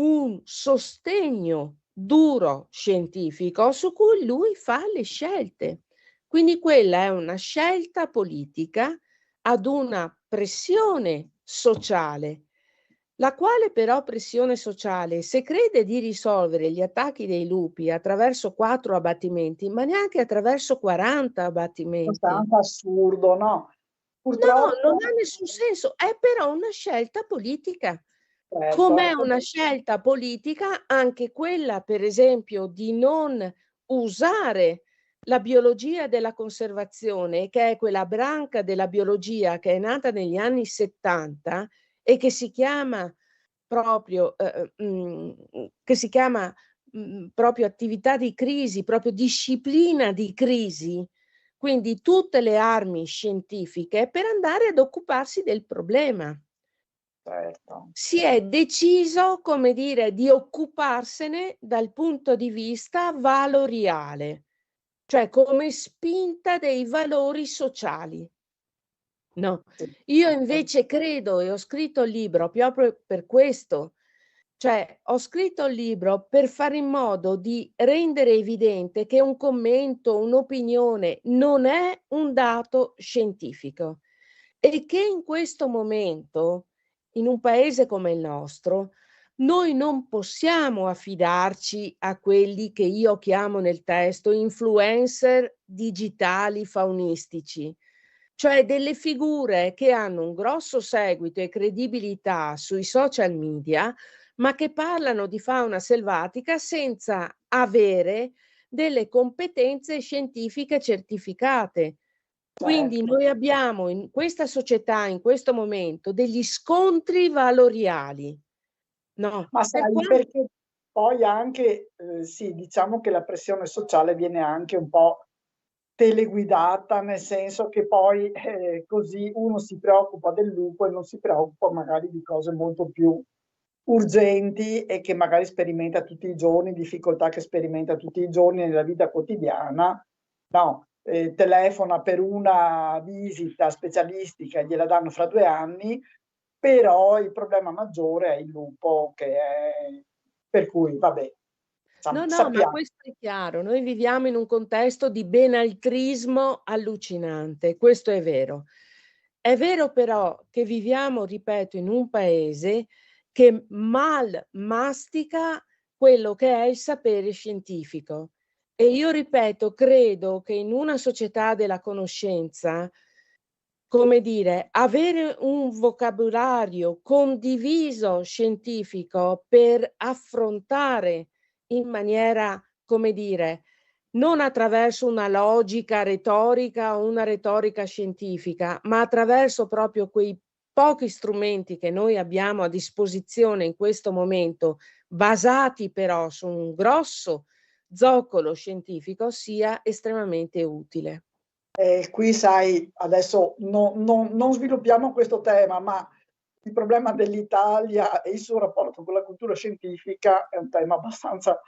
un sostegno duro scientifico su cui lui fa le scelte. Quindi quella è una scelta politica ad una pressione sociale, la quale però pressione sociale, se crede di risolvere gli attacchi dei lupi attraverso 4 abbattimenti, ma neanche attraverso 40 abbattimenti. abbastanza assurdo, no? No, non Purtroppo, ha nessun senso, è però una scelta politica. certo, Com'è ecco, una scelta politica anche quella, per esempio, di non usare la biologia della conservazione, che è quella branca della biologia che è nata negli anni '70 e che si chiama proprio, proprio attività di crisi, proprio disciplina di crisi, quindi tutte le armi scientifiche per andare ad occuparsi del problema. certo. Si è deciso, come dire, di occuparsene dal punto di vista valoriale, cioè come spinta dei valori sociali. No, Sì. io invece credo e ho scritto il libro proprio per questo, cioè ho scritto il libro per fare in modo di rendere evidente che un commento, un'opinione non è un dato scientifico e che in questo momento, in un paese come il nostro, noi non possiamo affidarci a quelli che io chiamo nel testo influencer digitali faunistici. cioè delle figure che hanno un grosso seguito e credibilità sui social media, ma che parlano di fauna selvatica senza avere delle competenze scientifiche certificate. Quindi Certo. noi abbiamo in questa società, in questo momento, degli scontri valoriali, no? Ma Per sai, quan perché poi anche, sì, diciamo che la pressione sociale viene anche un po' teleguidata, nel senso che poi così uno si preoccupa del lupo e non si preoccupa magari di cose molto più urgenti e che magari sperimenta tutti i giorni, difficoltà che sperimenta tutti i giorni nella vita quotidiana. No, telefona per una visita specialistica e gliela danno fra 2 anni, però il problema maggiore è il lupo che è per cui vabbè, No, no, ma sappiamo. questo è chiaro. Noi viviamo in un contesto di benaltrismo allucinante, questo è vero. È vero però che viviamo, ripeto, in un paese che mal mastica quello che è il sapere scientifico. E io ripeto, credo che in una società della conoscenza, come dire, avere un vocabolario condiviso scientifico per affrontare in maniera, come dire, non attraverso una logica retorica o una retorica scientifica, ma attraverso proprio quei pochi strumenti che noi abbiamo a disposizione in questo momento, basati però su un grosso zoccolo scientifico, sia estremamente utile. Qui sai, adesso non sviluppiamo questo tema, ma il problema dell'Italia e il suo rapporto con la cultura scientifica è un tema abbastanza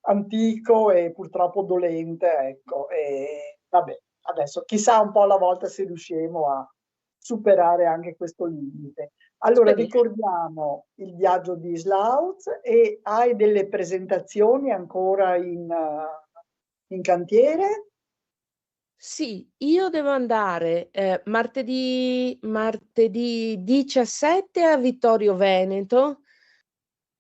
antico e purtroppo dolente, ecco. E vabbè, adesso chissà un po' alla volta se riusciremo a superare anche questo limite. Allora, Speriamo. ricordiamo il viaggio di Slauz e hai delle presentazioni ancora in cantiere? Sì, io devo andare martedì 17 a Vittorio Veneto,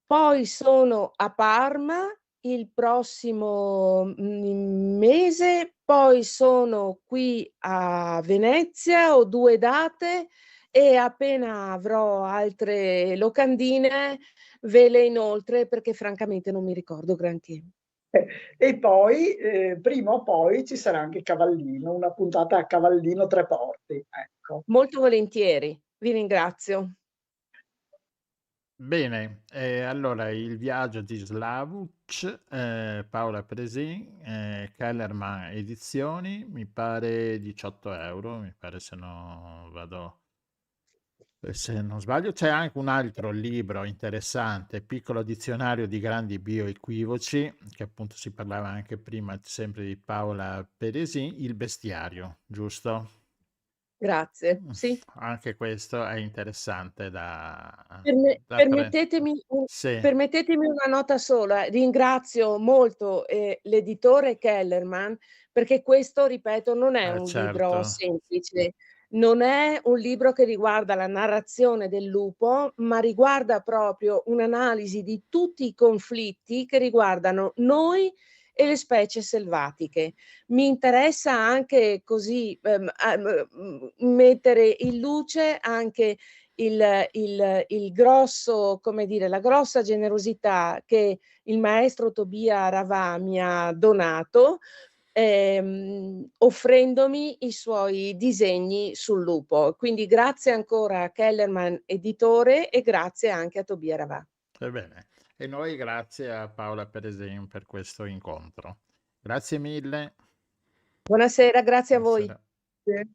poi sono a Parma il prossimo mese, poi sono qui a Venezia, ho 2 date e appena avrò altre locandine ve le inoltre perché francamente non mi ricordo granché. E poi, prima o poi ci sarà anche Cavallino, una puntata a Cavallino Tre Porti, ecco. Molto volentieri, vi ringrazio. Bene, allora il viaggio di Slavuc, Paola Presin, Kellerman Edizioni, mi pare 18 €, mi pare se non sbaglio. C'è anche un altro libro interessante, Piccolo dizionario di grandi bioequivoci, che appunto si parlava anche prima sempre di Paola Presin, Il bestiario, giusto? Grazie, sì. Anche questo è interessante da pre Permettetemi sì, permettetemi una nota sola. Ringrazio molto, l'editore Kellerman, perché questo, ripeto, non è un libro certo. semplice. Non è un libro che riguarda la narrazione del lupo, ma riguarda proprio un'analisi di tutti i conflitti che riguardano noi e le specie selvatiche. Mi interessa anche così, mettere in luce anche il grosso, come dire, la grossa generosità che il maestro Tobia Ravà mi ha donato, offrendomi i suoi disegni sul lupo. Quindi grazie ancora a Kellerman editore e grazie anche a Tobia Ravà. Bene. E noi grazie a Paola Peresin per questo incontro. Grazie mille. Buonasera, grazie a voi. Buonasera.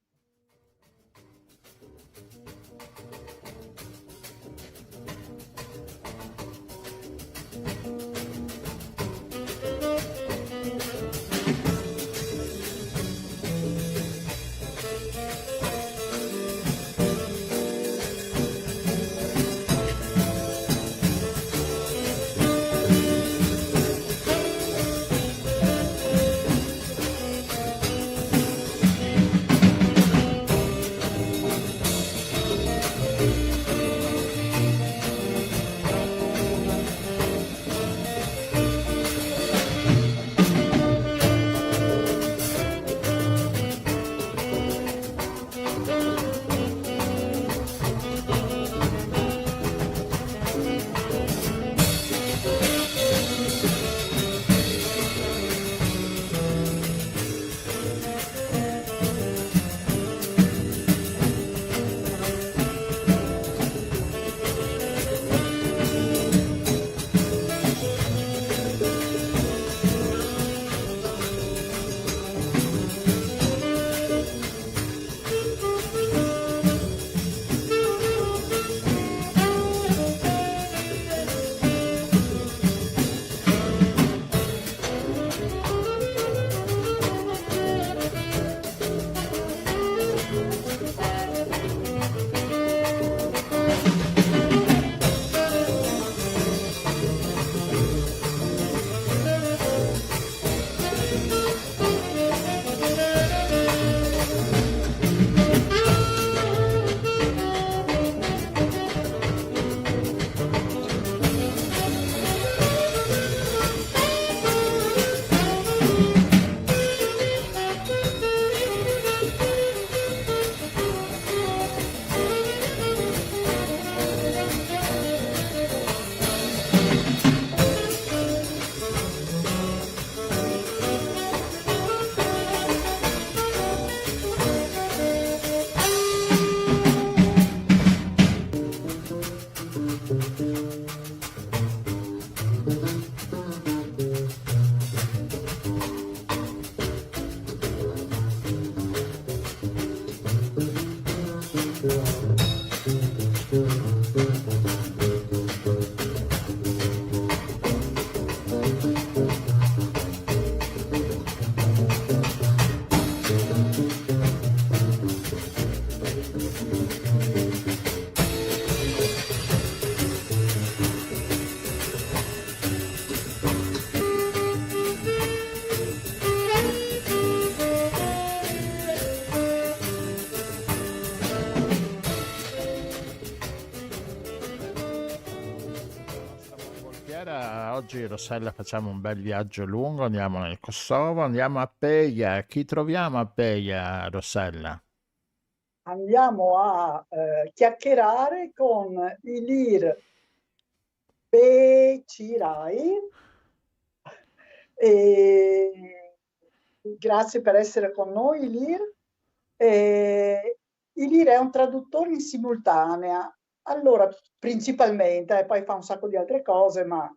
oggi, Rossella, facciamo un bel viaggio lungo, andiamo nel Kosovo, andiamo a Peja. Chi troviamo a Peja, Rossella? Andiamo a chiacchierare con Ilir Becirai. Grazie per essere con noi, Ilir. Ilir è un traduttore in simultanea. Allora, principalmente, poi fa un sacco di altre cose, ma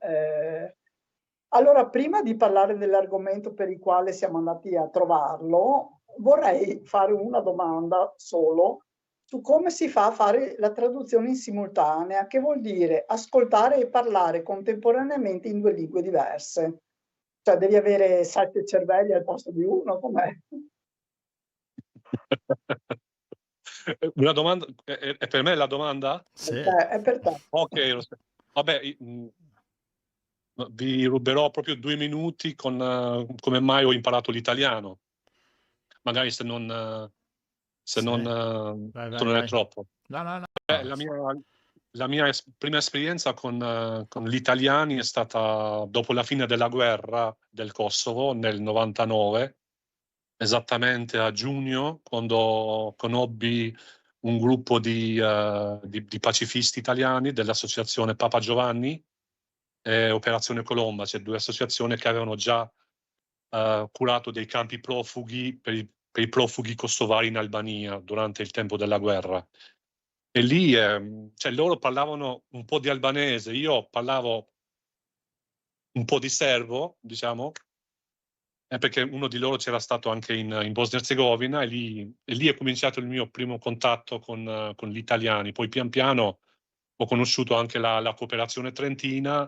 allora, prima di parlare dell'argomento per il quale siamo andati a trovarlo, vorrei fare una domanda solo su come si fa a fare la traduzione in simultanea, che vuol dire ascoltare e parlare contemporaneamente in 2 lingue diverse. Cioè, devi avere 7 cervelli al posto di uno, com'è? Una domanda, è per me la domanda? Sì. È per te. Ok, vabbè, vi ruberò proprio 2 minuti con come mai ho imparato l'italiano. Magari se non Sì. Vai, non vai. è troppo. No. La mia prima esperienza con gli italiani è stata dopo la fine della guerra del Kosovo nel 99, esattamente a giugno, quando conobbi un gruppo di pacifisti italiani dell'associazione Papa Giovanni e Operazione Colomba, cioè 2 associazioni che avevano già curato dei campi profughi per i profughi kosovari in Albania durante il tempo della guerra. E lì cioè loro parlavano un po' di albanese, io parlavo un po' di serbo, diciamo, perché uno di loro c'era stato anche in Bosnia e Herzegovina e lì è cominciato il mio primo contatto con gli italiani. Poi pian piano ho conosciuto anche la cooperazione trentina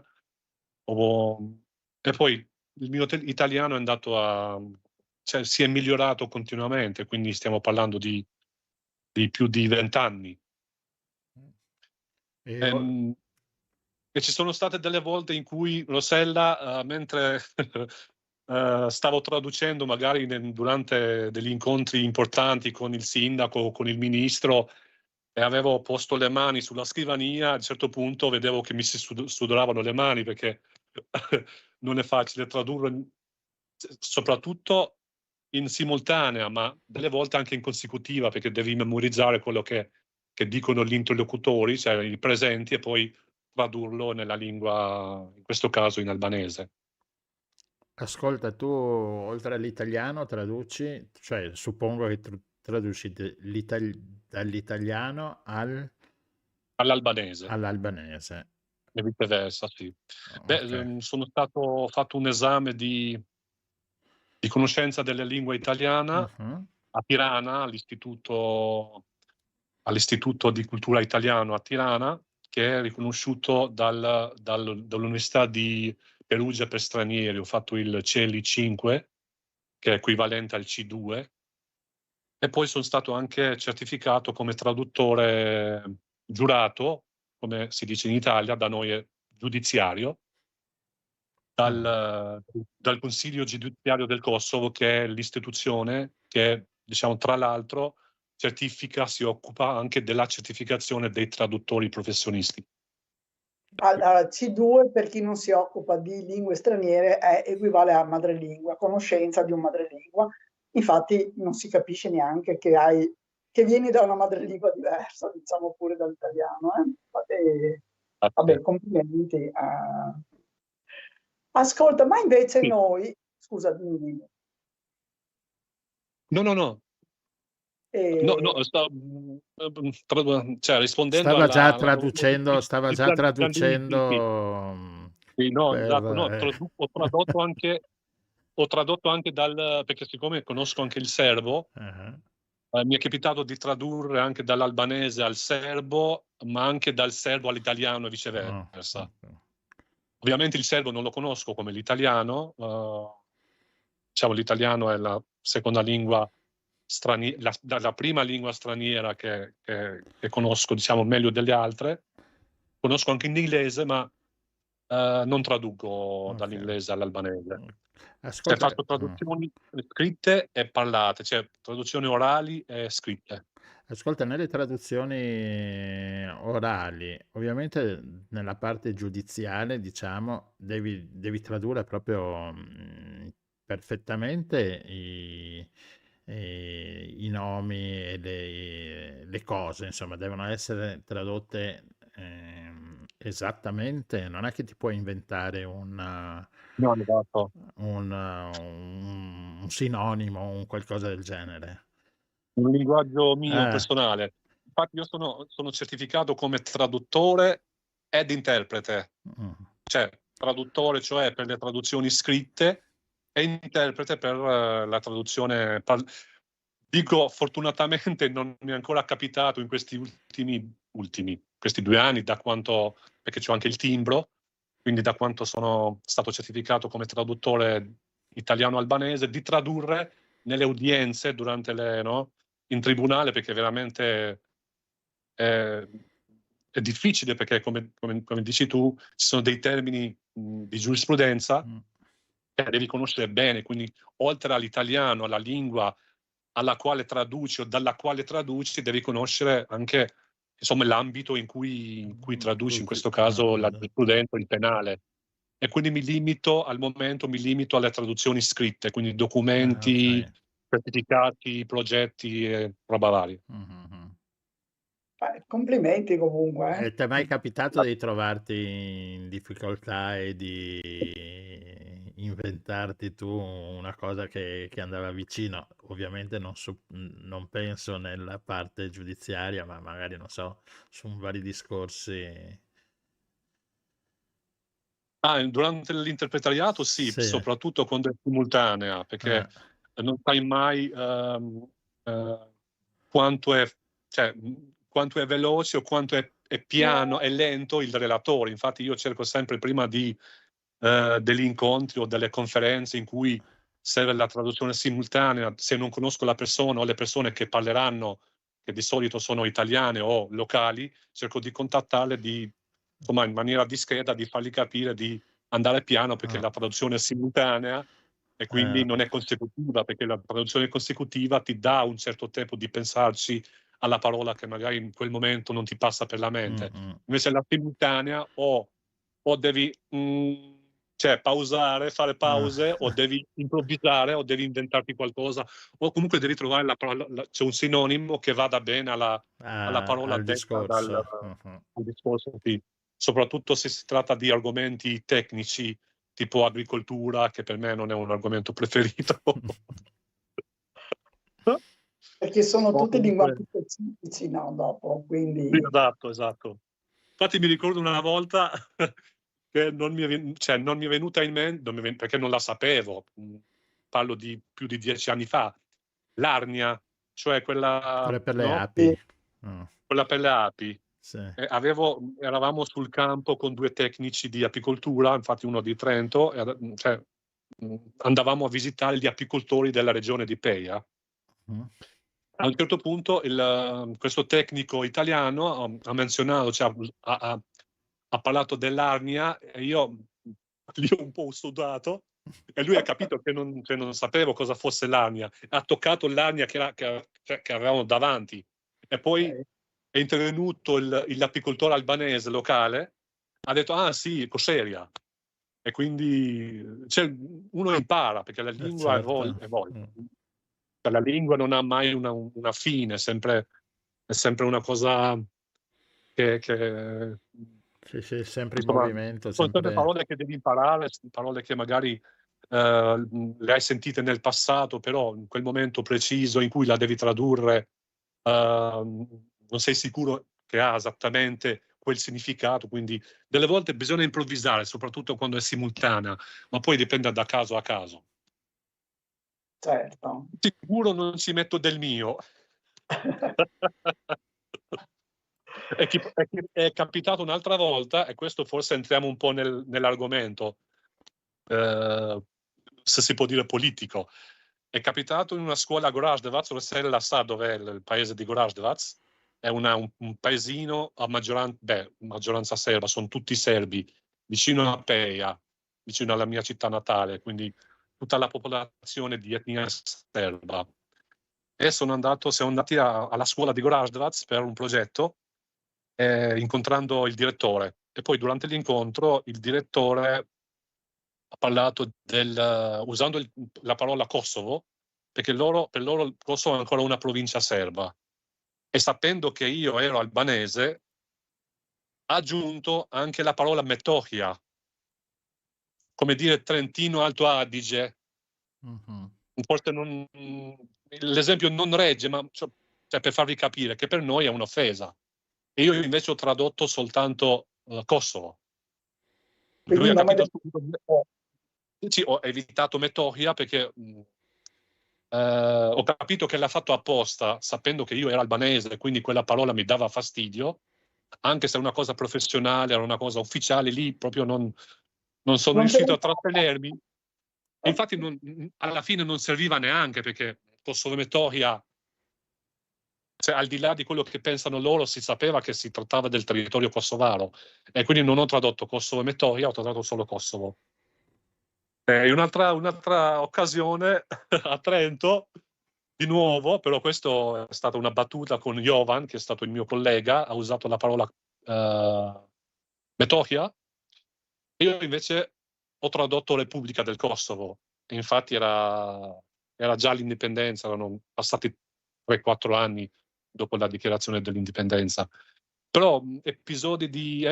e poi il mio italiano è andato cioè si è migliorato continuamente, quindi stiamo parlando di più di 20 anni. E ci sono state delle volte in cui Rossella, mentre stavo traducendo magari durante degli incontri importanti con il sindaco o con il ministro e avevo posto le mani sulla scrivania, a un certo punto vedevo che mi si sudoravano le mani perché non è facile tradurre, soprattutto in simultanea, ma delle volte anche in consecutiva, perché devi memorizzare quello che dicono gli interlocutori, cioè i presenti, e poi tradurlo nella lingua, in questo caso in albanese. Ascolta, tu oltre all'italiano traduci, cioè suppongo che traduci dall'italiano All'albanese. all'albanese. E viceversa, sì. Ok. Sono fatto un esame di conoscenza della lingua italiana Mhm. a Tirana, all'Istituto di Cultura Italiano a Tirana, che è riconosciuto dall'Università di Perugia per stranieri. Ho fatto il CELI 5, che è equivalente al C2, e poi sono stato anche certificato come traduttore giurato, come si dice in Italia, da noi è giudiziario, dal Consiglio Giudiziario del Kosovo, che è l'istituzione che, diciamo, tra l'altro, si occupa anche della certificazione dei traduttori professionisti. Allora, C2 per chi non si occupa di lingue straniere equivale a madrelingua, conoscenza di un madrelingua. Infatti non si capisce neanche che vieni da una madrelingua diversa, diciamo pure dall'italiano. Vabbè, complimenti. Ascolta, ma invece Sì. noi, scusa, dimmi. No. No, cioè rispondendo Stava già alla traducendo, Sì, no, esatto, no, per... ho tradotto anche perché siccome conosco anche il serbo, mi è capitato di tradurre anche dall'albanese al serbo, ma anche dal serbo all'italiano e viceversa. Ovviamente il serbo non lo conosco come l'italiano, diciamo l'italiano è la seconda lingua straniera, la prima lingua straniera che conosco, diciamo, meglio delle altre. Conosco anche l'inglese, ma non traduco dall'inglese all'albanese. Ascolta, Faccio traduzioni scritte e parlate, cioè traduzioni orali e scritte. Ascolta, nelle traduzioni orali, ovviamente nella parte giudiziale, diciamo, devi tradurre proprio perfettamente i nomi e le cose, insomma, devono essere tradotte esattamente, non è che ti puoi inventare No, esatto. un sinonimo, un qualcosa del genere. Un linguaggio mio Eh, personale. Infatti io sono certificato come traduttore ed interprete, mm, cioè traduttore, cioè per le traduzioni scritte, e interprete per la traduzione. Dico, fortunatamente non mi è ancora capitato in questi questi 2 anni, perché c'ho anche il timbro, quindi da quanto sono stato certificato come traduttore italiano-albanese, di tradurre nelle udienze durante in tribunale, perché veramente è difficile, perché come dici tu, ci sono dei termini di giurisprudenza che devi conoscere bene, quindi oltre all'italiano, alla lingua alla quale traduci o dalla quale traduci, devi conoscere anche, insomma, l'ambito in cui traduci, in questo caso la giurisprudenza, il penale. E quindi al momento mi limito alle traduzioni scritte, quindi documenti, ok. certificati, progetti e roba varia. Mhm. Complimenti comunque. E ti è mai capitato di trovarti in difficoltà e di inventarti tu una cosa che andava vicino? Ovviamente non penso nella parte giudiziaria, ma magari, non so, su vari discorsi. Durante l'interpretariato sì, Sì, soprattutto quando è simultanea, perché non sai mai quanto è, cioè, quanto è veloce o quanto è piano e lento il relatore. Infatti io cerco sempre prima degli incontri o delle conferenze in cui serve la traduzione simultanea, se non conosco la persona o le persone che parleranno, che di solito sono italiane o locali, cerco di contattarle, insomma, in maniera discreta, di fargli capire di andare piano, perché la traduzione è simultanea e quindi non è consecutiva, perché la traduzione consecutiva ti dà un certo tempo di pensarci alla parola che magari in quel momento non ti passa per la mente. Invece la simultanea o devi cioè pausare, fare pause, o devi improvvisare, o devi inventarti qualcosa, o comunque devi trovare la parola, c'è un sinonimo che vada bene alla parola al detta discorso. al discorso, sì. Soprattutto se si tratta di argomenti tecnici, tipo agricoltura, che per me non è un argomento preferito. Perché sono No, tutti comunque, linguaggi specifici, no? Dopo, quindi sì, esatto. Infatti mi ricordo una volta che non mi è venuta in mente, perché non la sapevo, parlo di più di 10 anni fa, l'arnia, cioè quella, Quelle per le no? api. Quella per le api. Sì. Eravamo sul campo con 2 tecnici di apicoltura, infatti uno di Trento, cioè, andavamo a visitare gli apicoltori della regione di Peia. A un certo punto questo tecnico italiano ha menzionato, cioè, ha parlato dell'arnia, e io lì ho un po' sudato, e lui ha capito che non sapevo cosa fosse l'arnia, ha toccato l'arnia che avevamo davanti, e poi è intervenuto l'apicoltore albanese locale, ha detto ah sì, Coseria, e quindi uno impara, perché la lingua Certo. evolve. La lingua non ha mai una fine, è sempre una cosa che Sì, sempre in insomma, movimento, sono sempre sempre. parole che devi imparare, parole che magari le hai sentite nel passato, però in quel momento preciso in cui la devi tradurre non sei sicuro che ha esattamente quel significato, quindi delle volte bisogna improvvisare, soprattutto quando è simultanea, ma poi dipende da caso a caso. certo. Sicuro non ci metto del mio. È capitato un'altra volta, e questo forse entriamo un po' nell'argomento, se si può dire politico. È capitato in una scuola a Goraždevac, Rossella sa dov'è il paese di Goraždevac, è un paesino a maggioranza serba, sono tutti serbi, vicino a Peja, vicino alla mia città natale, quindi tutta la popolazione di etnia serba. e siamo andati alla scuola di Gorazdevac per un progetto, incontrando il direttore. E poi durante l'incontro il direttore ha parlato usando la parola Kosovo, perché per loro il Kosovo è ancora una provincia serba. E sapendo che io ero albanese, ha aggiunto anche la parola Metohija, come dire Trentino Alto Adige. Forse l'esempio non regge, ma cioè, per farvi capire che per noi è un'offesa. E io invece ho tradotto soltanto Kosovo. Quindi Lui il ha nome capito del... subito. Sì, ho evitato Metohija perché ho capito che l'ha fatto apposta, sapendo che io ero albanese, quindi quella parola mi dava fastidio, anche se è una cosa professionale, era una cosa ufficiale, lì proprio non sono Non te riuscito lo a trattenermi. E infatti alla fine non serviva neanche, perché Kosovo e Metohija, cioè, al di là di quello che pensano loro, si sapeva che si trattava del territorio kosovaro, e quindi non ho tradotto Kosovo e Metohija, ho tradotto solo Kosovo. In un'altra occasione a Trento, di nuovo, però questo è stata una battuta con Jovan, che è stato il mio collega, ha usato la parola Metohija, e io invece ho tradotto Repubblica del Kosovo. E infatti era già l'indipendenza, erano passati 3-4 anni dopo la dichiarazione dell'indipendenza. Però episodi di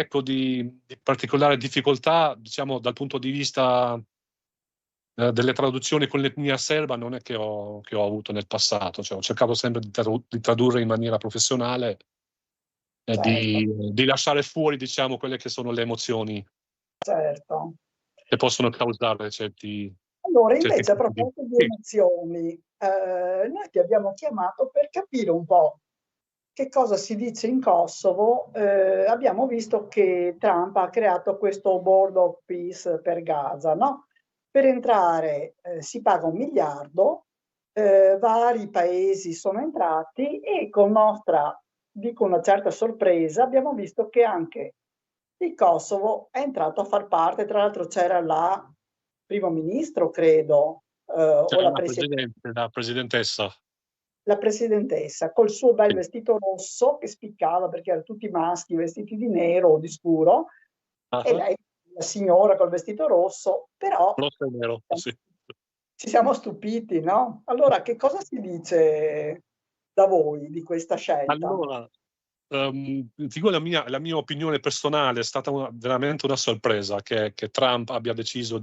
particolare difficoltà, diciamo, dal punto di vista delle traduzioni con l'etnia serba, non è che ho avuto nel passato. Cioè, ho cercato sempre di tradurre in maniera professionale e Certo, di lasciare fuori, diciamo, quelle che sono le emozioni certo. che possono causare certi Allora, invece, a punti di... proposito di Sì, emozioni, noi ti abbiamo chiamato per capire un po' che cosa si dice in Kosovo. Abbiamo visto che Trump ha creato questo Board of Peace per Gaza, no? Per entrare si paga 1 miliardo, vari paesi sono entrati e con nostra, dico una certa sorpresa, abbiamo visto che anche il Kosovo è entrato a far parte. Tra l'altro c'era la primo ministro, credo, o cioè, la presidentessa. la presidentessa, col suo bel Sì. vestito rosso che spiccava perché erano tutti maschi vestiti di nero o di scuro, e lei, la signora col vestito rosso, però Rosso e nero, sì. ci siamo stupiti, no? Allora, che cosa si dice da voi di questa scelta? Allora, dico la mia opinione personale, è stata veramente una sorpresa che Trump abbia deciso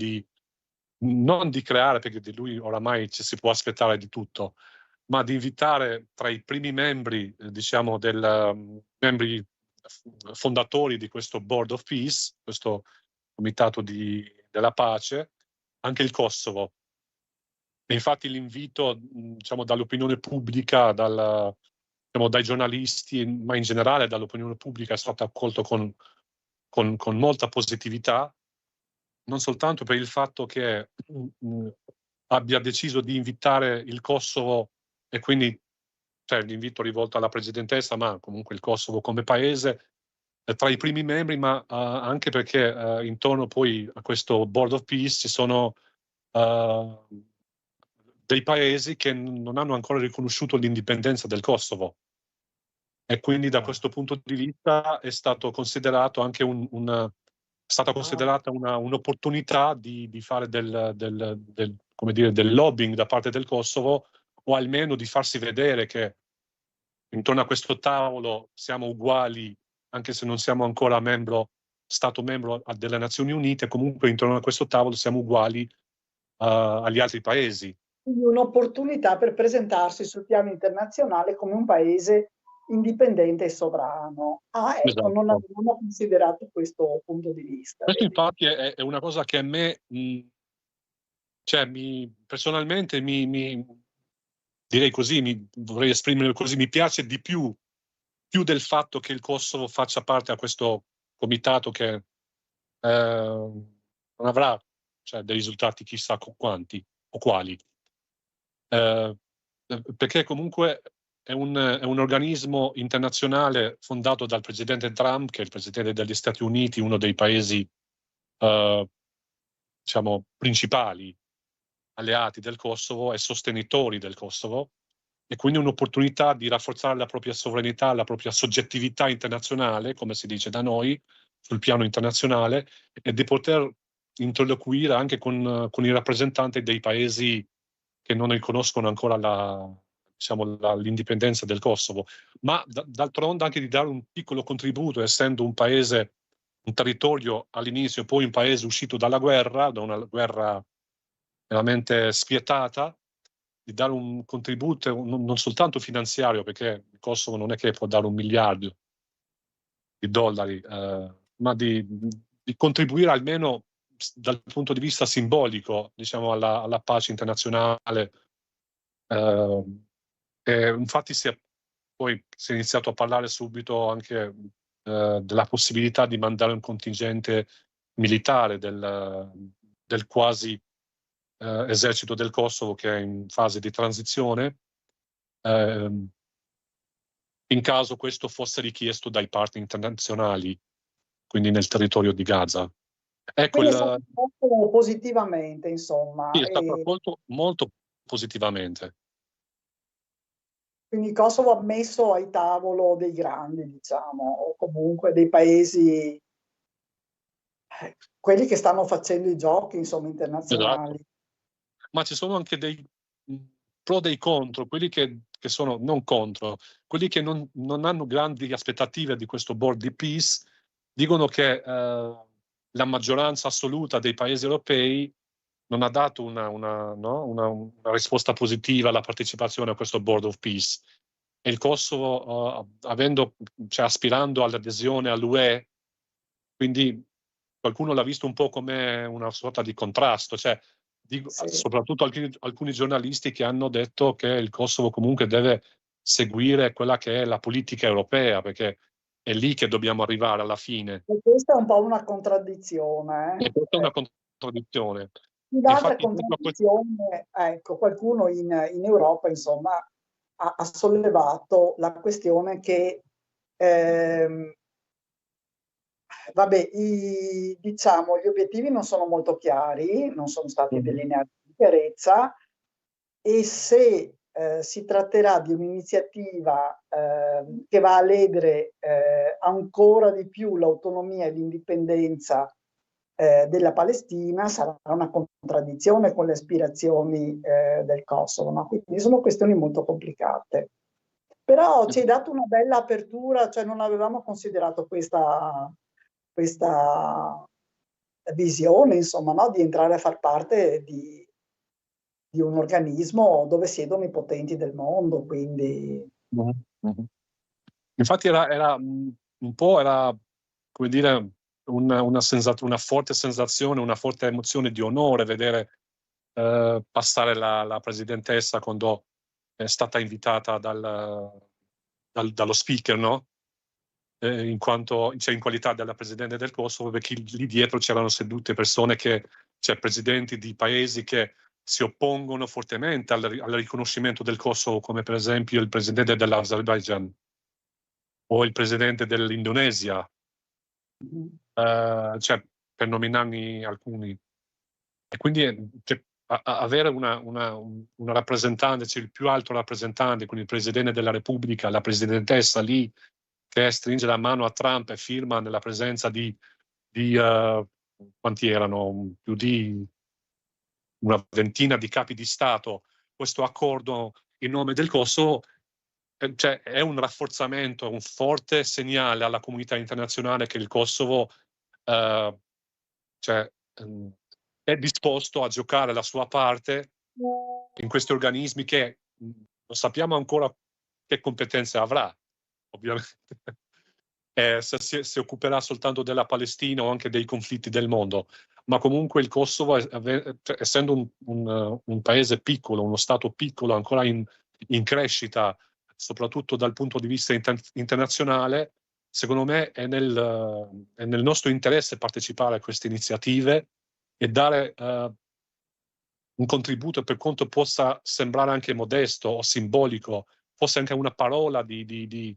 non di creare, perché di lui oramai ci si può aspettare di tutto, ma di invitare tra i primi membri, diciamo, membri fondatori di questo Board of Peace, questo comitato della pace, anche il Kosovo. E infatti l'invito, diciamo, dall'opinione pubblica, diciamo, dai giornalisti, ma in generale dall'opinione pubblica, è stato accolto con molta positività, non soltanto per il fatto che abbia deciso di invitare il Kosovo, e quindi, cioè, l'invito rivolto alla presidentessa, ma comunque il Kosovo come paese tra i primi membri, ma anche perché intorno poi a questo Board of Peace ci sono dei paesi che non hanno ancora riconosciuto l'indipendenza del Kosovo, e quindi da questo punto di vista è stato considerato anche è stata considerata un'opportunità di fare come dire, del lobbying da parte del Kosovo, o almeno di farsi vedere che intorno a questo tavolo siamo uguali, anche se non siamo ancora Stato membro delle Nazioni Unite, comunque intorno a questo tavolo siamo uguali agli altri paesi. Quindi un'opportunità per presentarsi sul piano internazionale come un paese indipendente e sovrano. Ah, ecco, non Esatto. avevo considerato questo punto di vista. Questo Vedi? infatti è una cosa che a me, cioè, personalmente direi così, vorrei esprimere così, mi piace di più del fatto che il Kosovo faccia parte a questo comitato che non avrà, cioè, dei risultati chissà quanti o quali. Perché comunque è un organismo internazionale fondato dal presidente Trump, che è il presidente degli Stati Uniti, uno dei paesi diciamo principali alleati del Kosovo e sostenitori del Kosovo, e quindi un'opportunità di rafforzare la propria sovranità, la propria soggettività internazionale, come si dice da noi, sul piano internazionale, e di poter interloquire anche con i rappresentanti dei paesi che non riconoscono ancora l'indipendenza del Kosovo, ma d'altronde anche di dare un piccolo contributo, essendo un paese, un territorio all'inizio, poi un paese uscito dalla guerra, da una guerra veramente spietata, di dare un contributo non soltanto finanziario, perché il Kosovo non è che può dare $1 miliardo, ma di contribuire almeno dal punto di vista simbolico, diciamo, alla pace internazionale. Infatti poi si è iniziato a parlare subito anche della possibilità di mandare un contingente militare del quasi esercito del Kosovo, che è in fase di transizione, in caso questo fosse richiesto dai partner internazionali, quindi nel territorio di Gaza. Ecco, Quindi è stato accolto positivamente, insomma. sì, è stato accolto molto positivamente. Quindi il Kosovo ha messo al tavolo dei grandi, diciamo, o comunque dei paesi, quelli che stanno facendo i giochi, insomma, internazionali. Esatto. Ma ci sono anche dei pro e dei contro, quelli che sono non contro, quelli che non hanno grandi aspettative di questo board di peace, dicono che la maggioranza assoluta dei paesi europei non ha dato una risposta positiva alla partecipazione a questo board of peace. E il Kosovo, aspirando all'adesione all'UE, quindi qualcuno l'ha visto un po' come una sorta di contrasto, cioè Sì. soprattutto alcuni giornalisti che hanno detto che il Kosovo comunque deve seguire quella che è la politica europea, perché è lì che dobbiamo arrivare alla fine. E questa è un po' una contraddizione. E questa è una contraddizione. D'altra Infatti, contraddizione, ecco, qualcuno in Europa, insomma, ha sollevato la questione che vabbè, diciamo, gli obiettivi non sono molto chiari, non sono stati delineati in chiarezza, e se si tratterà di un'iniziativa che va a ledere ancora di più l'autonomia e l'indipendenza della Palestina, sarà una contraddizione con le aspirazioni del Kosovo, no? Quindi sono questioni molto complicate. Però ci hai dato una bella apertura, cioè non avevamo considerato questa visione, insomma, no? Di entrare a far parte di un organismo dove siedono i potenti del mondo, quindi... Infatti era un po', come dire, una forte sensazione, una forte emozione di onore vedere passare la presidentessa quando è stata invitata dallo speaker, no? In qualità della presidente del Kosovo, perché lì dietro c'erano sedute persone presidenti di paesi che si oppongono fortemente al riconoscimento del Kosovo, come per esempio il presidente dell'Azerbaijan o il presidente dell'Indonesia, per nominarne alcuni. E quindi avere una rappresentante, il più alto rappresentante, quindi il presidente della Repubblica, la presidentessa lì, che stringe la mano a Trump e firma nella presenza di quanti erano? Più di una ventina di capi di Stato, questo accordo in nome del Kosovo, è un rafforzamento, un forte segnale alla comunità internazionale che il Kosovo è disposto a giocare la sua parte in questi organismi che non sappiamo ancora che competenze avrà, ovviamente. Se si occuperà soltanto della Palestina o anche dei conflitti del mondo, ma comunque il Kosovo, essendo un paese piccolo, uno stato piccolo, ancora in crescita, soprattutto dal punto di vista internazionale, secondo me è nel nostro interesse partecipare a queste iniziative e dare un contributo, per quanto possa sembrare anche modesto o simbolico, fosse anche una parola di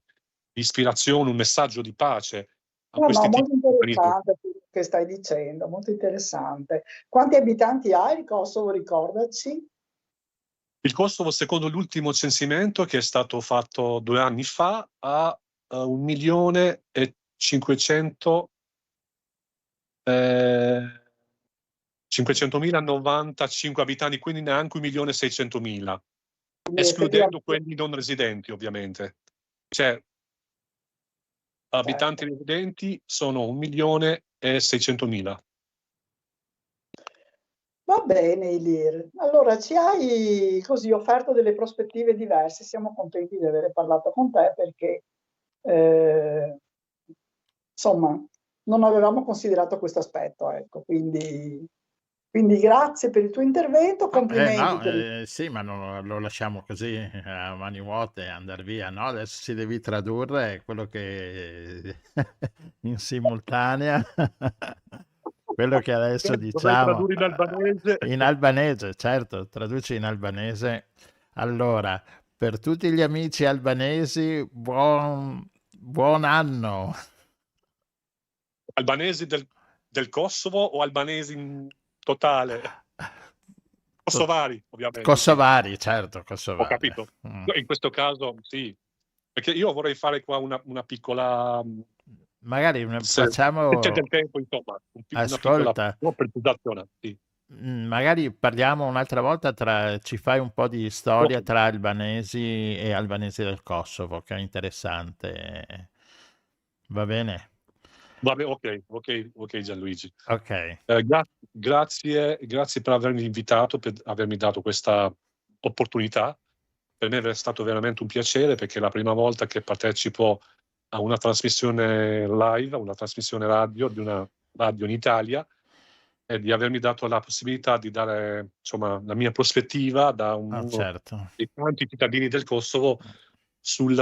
ispirazione, un messaggio di pace. Molto interessante quello che stai dicendo, molto interessante. Quanti abitanti ha il Kosovo, ricordaci? Il Kosovo, secondo l'ultimo censimento che è stato fatto 2 anni fa, ha 1.500.000 500.095 abitanti, quindi neanche 1.600.000, escludendo quelli non residenti, ovviamente. Cioè, abitanti residenti sono 1.600.000. Va bene, Ilir. Allora, ci hai così offerto delle prospettive diverse. Siamo contenti di aver parlato con te perché, insomma, non avevamo considerato questo aspetto, ecco. Quindi grazie per il tuo intervento, complimenti. Sì, ma non lo lasciamo così a mani vuote, andare via, no? Adesso si devi tradurre quello che in simultanea, quello che adesso diciamo in albanese. in albanese, certo, traduci in albanese. Allora, per tutti gli amici albanesi, buon anno. Albanesi del Kosovo o albanesi in totale? Kosovari, ovviamente. Kosovari, certo, kosovari. Ho capito. In questo caso sì, perché io vorrei fare qua una piccola... Magari facciamo... C'è del tempo, insomma. Ascolta, una precisazione, sì. Magari parliamo un'altra volta, ci fai un po' di storia tra albanesi e albanesi del Kosovo, che è interessante. Va bene? Vabbè, ok Gianluigi. Ok. Grazie per avermi invitato, per avermi dato questa opportunità. Per me è stato veramente un piacere, perché è la prima volta che partecipo a una trasmissione live, a una trasmissione radio di una radio in Italia, e di avermi dato la possibilità di dare, insomma, la mia prospettiva da uno dei tanti cittadini del Kosovo su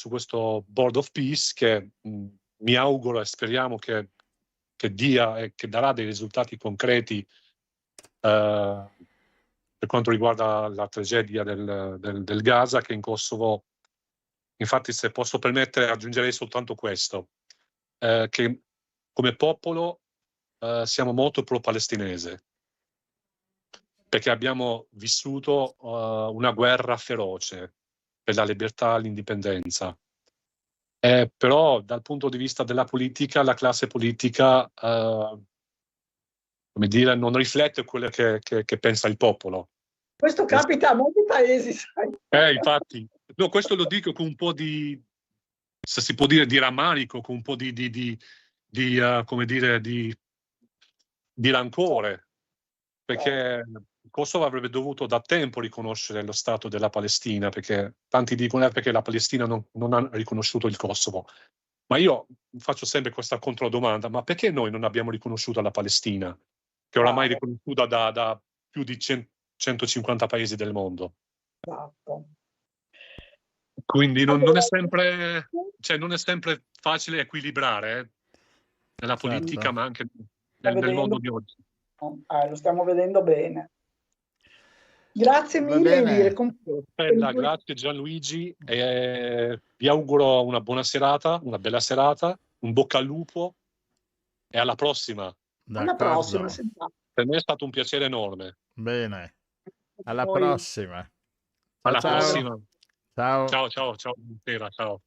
questo Board of Peace, che mi auguro e speriamo che dia e che darà dei risultati concreti per quanto riguarda la tragedia del Gaza, che in Kosovo, infatti, se posso permettere, aggiungerei soltanto questo, che come popolo siamo molto pro-palestinese, perché abbiamo vissuto una guerra feroce per la libertà e l'indipendenza. Però dal punto di vista della politica, la classe politica come dire, non riflette quello che pensa il popolo. Questo capita a molti paesi, sai. Infatti, no, questo lo dico con un po' di, se si può dire, di rammarico, con un po' di come dire, di rancore, perché il Kosovo avrebbe dovuto da tempo riconoscere lo Stato della Palestina, perché tanti dicono perché la Palestina non ha riconosciuto il Kosovo. Ma io faccio sempre questa controdomanda: ma perché noi non abbiamo riconosciuto la Palestina, che oramai è riconosciuta da più di 150 paesi del mondo? Esatto. Quindi non è sempre, cioè, non è sempre facile equilibrare nella politica, ma anche nel mondo di oggi. Lo stiamo vedendo bene. Grazie mille. Grazie Gianluigi, e vi auguro una buona serata, una bella serata, un bocca al lupo e alla prossima. Alla prossima. Per me è stato un piacere enorme. Bene, alla prossima. Alla prossima. Ciao. Buonasera, ciao.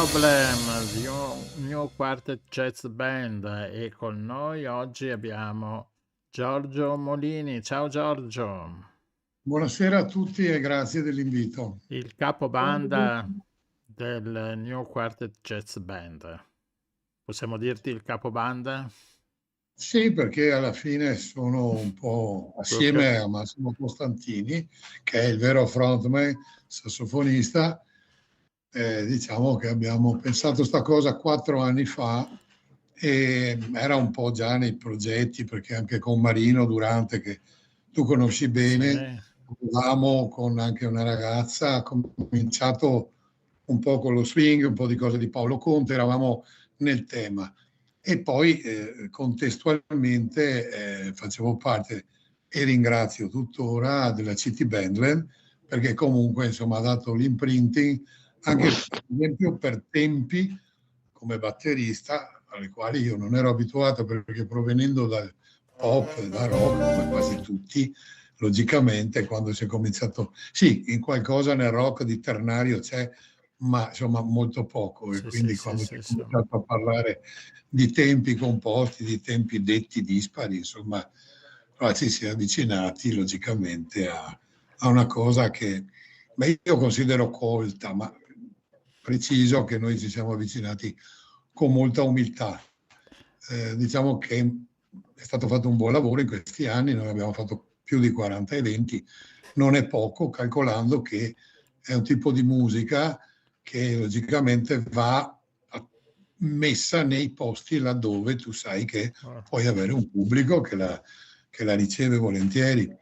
Problem, New Quartet Jazz Band, e con noi oggi abbiamo Giorgio Molini. Ciao Giorgio, Buonasera a tutti e grazie dell'invito. il capobanda del New Quartet Jazz Band. Possiamo dirti il capobanda? Sì, perché alla fine sono un po' assieme a Massimo Costantini, che è il vero frontman, sassofonista. Diciamo che abbiamo pensato sta cosa 4 anni fa e era un po' già nei progetti, perché anche con Marino Durante, che tu conosci bene, avevamo con anche una ragazza cominciato un po' con lo swing, un po' di cose di Paolo Conte, eravamo nel tema. E poi contestualmente facevo parte, e ringrazio tuttora, della City Bandland, perché comunque insomma ha dato l'imprinting anche per esempio per tempi come batterista, alle quali io non ero abituato, perché provenendo dal pop e dal rock, come quasi tutti, logicamente quando si è cominciato, sì, in qualcosa nel rock di ternario c'è, ma insomma molto poco, e quindi quando si è cominciato a parlare di tempi composti, di tempi detti dispari, insomma, ci si è avvicinati logicamente a una cosa che io considero colta, ma preciso che noi ci siamo avvicinati con molta umiltà. Diciamo che è stato fatto un buon lavoro in questi anni, noi abbiamo fatto più di 40 eventi, non è poco, calcolando che è un tipo di musica che logicamente va messa nei posti laddove tu sai che puoi avere un pubblico che la riceve volentieri.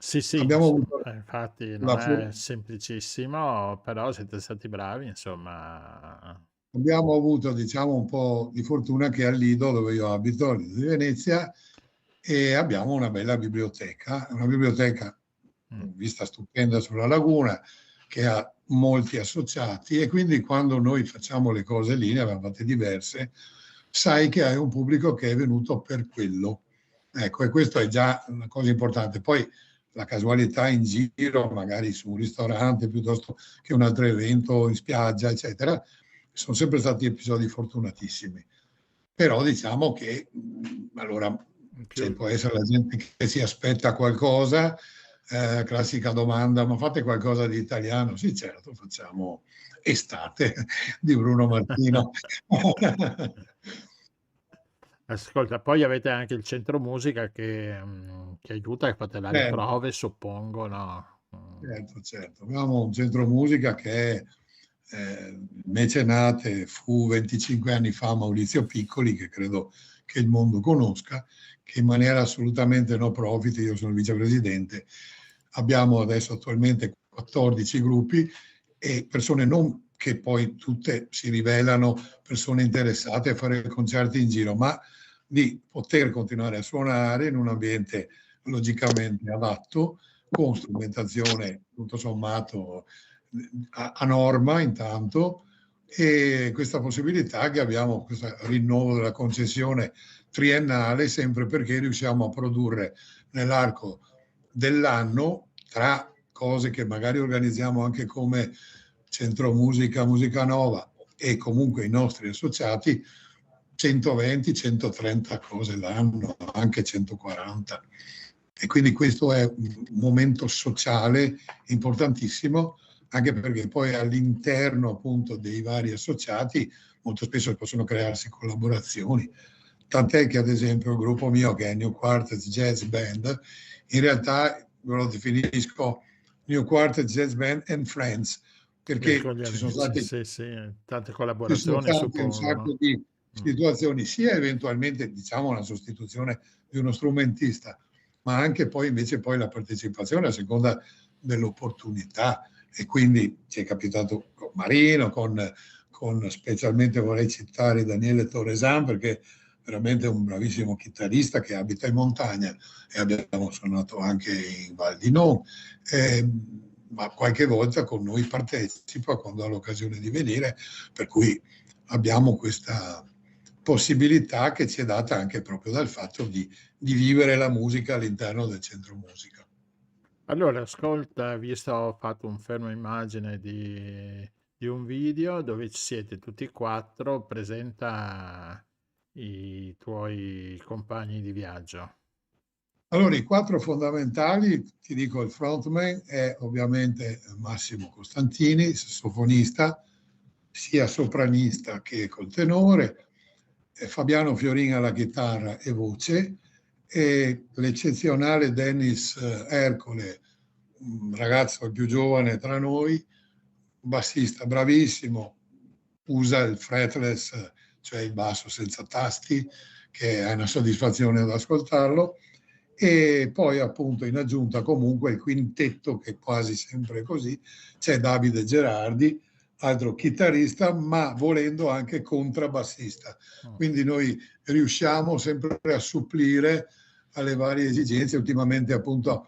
Sì, Abbiamo avuto infatti non è semplicissimo, però siete stati bravi, insomma. Abbiamo avuto, diciamo, un po' di fortuna che al Lido, dove io abito, al Lido di Venezia, e abbiamo una bella biblioteca, vista stupenda sulla laguna, che ha molti associati, e quindi quando noi facciamo le cose lì, ne abbiamo fatte diverse, sai che hai un pubblico che è venuto per quello. Ecco, e questo è già una cosa importante. Poi la casualità in giro, magari su un ristorante piuttosto che un altro evento in spiaggia, eccetera, sono sempre stati episodi fortunatissimi. Però diciamo che allora può essere la gente che si aspetta qualcosa, classica domanda: ma fate qualcosa di italiano? Sì, certo, facciamo Estate di Bruno Martino. Ascolta, poi avete anche il centro musica che aiuta, che fate le prove, suppongo, no? Certo. Abbiamo un centro musica che è mecenate, fu 25 anni fa Maurizio Piccoli, che credo che il mondo conosca, che in maniera assolutamente no profit, io sono il vicepresidente, abbiamo adesso attualmente 14 gruppi e persone non che poi tutte si rivelano persone interessate a fare concerti in giro, ma di poter continuare a suonare in un ambiente logicamente adatto, con strumentazione tutto sommato a norma intanto, e questa possibilità che abbiamo, questo rinnovo della concessione triennale, sempre perché riusciamo a produrre nell'arco dell'anno, tra cose che magari organizziamo anche come Centro Musica, Musica Nova e comunque i nostri associati, 120, 130 cose l'anno, anche 140. E quindi questo è un momento sociale importantissimo, anche perché poi all'interno appunto dei vari associati molto spesso possono crearsi collaborazioni. Tant'è che ad esempio il gruppo mio, che è New Quartet Jazz Band, in realtà lo definisco New Quartet Jazz Band and Friends, perché ci sono state tante collaborazioni, suppongo, un sacco di situazioni, sia eventualmente diciamo una sostituzione di uno strumentista, ma anche poi invece poi la partecipazione a seconda dell'opportunità. E quindi ci è capitato con Marino, con specialmente vorrei citare Daniele Torresan, perché veramente un bravissimo chitarrista che abita in montagna, e abbiamo suonato anche in Val di Non, ma qualche volta con noi partecipa quando ha l'occasione di venire, per cui abbiamo questa possibilità che ci è data anche proprio dal fatto di vivere la musica all'interno del centro musica. Allora, ascolta, visto, ho fatto un fermo immagine di di un video dove ci siete tutti e 4, presenta i tuoi compagni di viaggio. Allora, i 4 fondamentali, ti dico, il frontman è ovviamente Massimo Costantini, sassofonista, sia sopranista che col tenore, Fabiano Fiorin alla chitarra e voce, e l'eccezionale Dennis Ercole, un ragazzo il più giovane tra noi, bassista bravissimo, usa il fretless, cioè il basso senza tasti, che è una soddisfazione ad ascoltarlo. E poi appunto in aggiunta comunque il quintetto, che è quasi sempre così, c'è Davide Gerardi, altro chitarrista, ma volendo anche contrabbassista. Quindi noi riusciamo sempre a supplire alle varie esigenze. Ultimamente appunto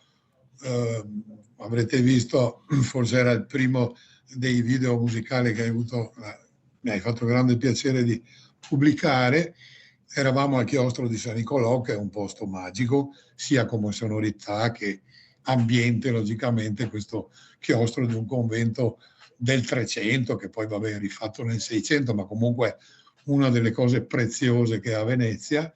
avrete visto, forse era il primo dei video musicali che mi hai fatto grande piacere di pubblicare. Eravamo al chiostro di San Nicolò, che è un posto magico, sia come sonorità che ambiente, logicamente, questo chiostro di un convento del 300, che poi vabbè è rifatto nel 600, ma comunque una delle cose preziose che ha a Venezia,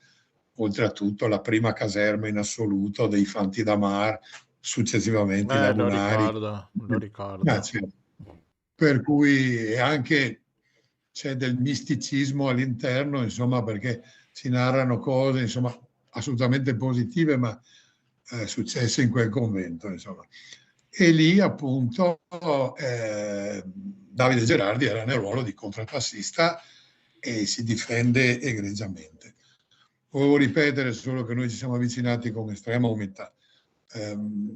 oltre a tutto la prima caserma in assoluto dei Fanti da Mar, successivamente i Lagunari. Lo ricordo. Per cui anche c'è del misticismo all'interno, insomma, perché si narrano cose, insomma, assolutamente positive, ma successe in quel convento, insomma. E lì, appunto, Davide Gerardi era nel ruolo di contrabbassista e si difende egregiamente. Volevo ripetere solo che noi ci siamo avvicinati con estrema umiltà,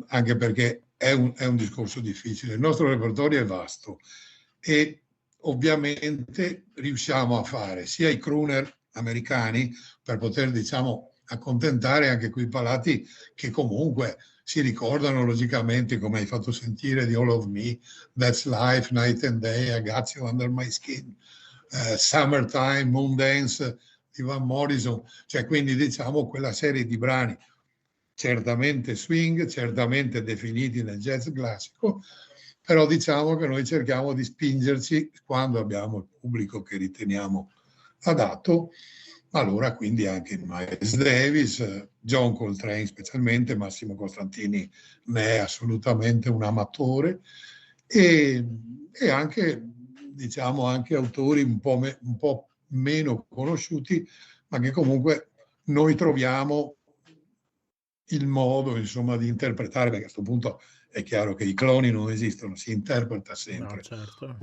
anche perché è un discorso difficile. Il nostro repertorio è vasto e ovviamente riusciamo a fare sia i crooner americani per poter, diciamo, accontentare anche quei palati che comunque si ricordano logicamente, come hai fatto sentire, di All of Me, That's Life, Night and Day, I Got You Under My Skin, Summertime, Moondance di Van Morrison, cioè quindi diciamo quella serie di brani certamente swing, certamente definiti nel jazz classico, però diciamo che noi cerchiamo di spingerci quando abbiamo il pubblico che riteniamo adatto. Allora quindi anche Miles Davis, John Coltrane specialmente, Massimo Costantini ne è assolutamente un amatore, e anche, diciamo, anche autori un po' meno conosciuti, ma che comunque noi troviamo il modo, insomma, di interpretare, perché a questo punto è chiaro che i cloni non esistono, si interpreta sempre. No, certo.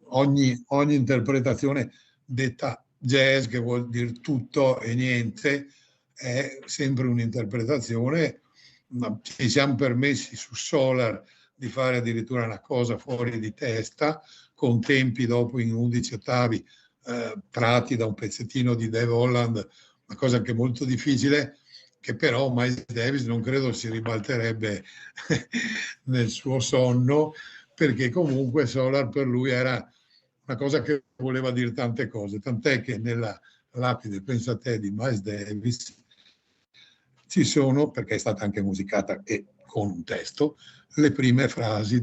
Ogni interpretazione detta jazz, che vuol dire tutto e niente, è sempre un'interpretazione. Ci siamo permessi su Solar di fare addirittura una cosa fuori di testa, con tempi dopo in 11 ottavi tratti da un pezzettino di Dave Holland, una cosa anche molto difficile, che però Miles Davis non credo si ribalterebbe nel suo sonno, perché comunque Solar per lui era una cosa che voleva dire tante cose, tant'è che nella lapide Pensa a te di Miles Davis ci sono, perché è stata anche musicata e con un testo, le prime frasi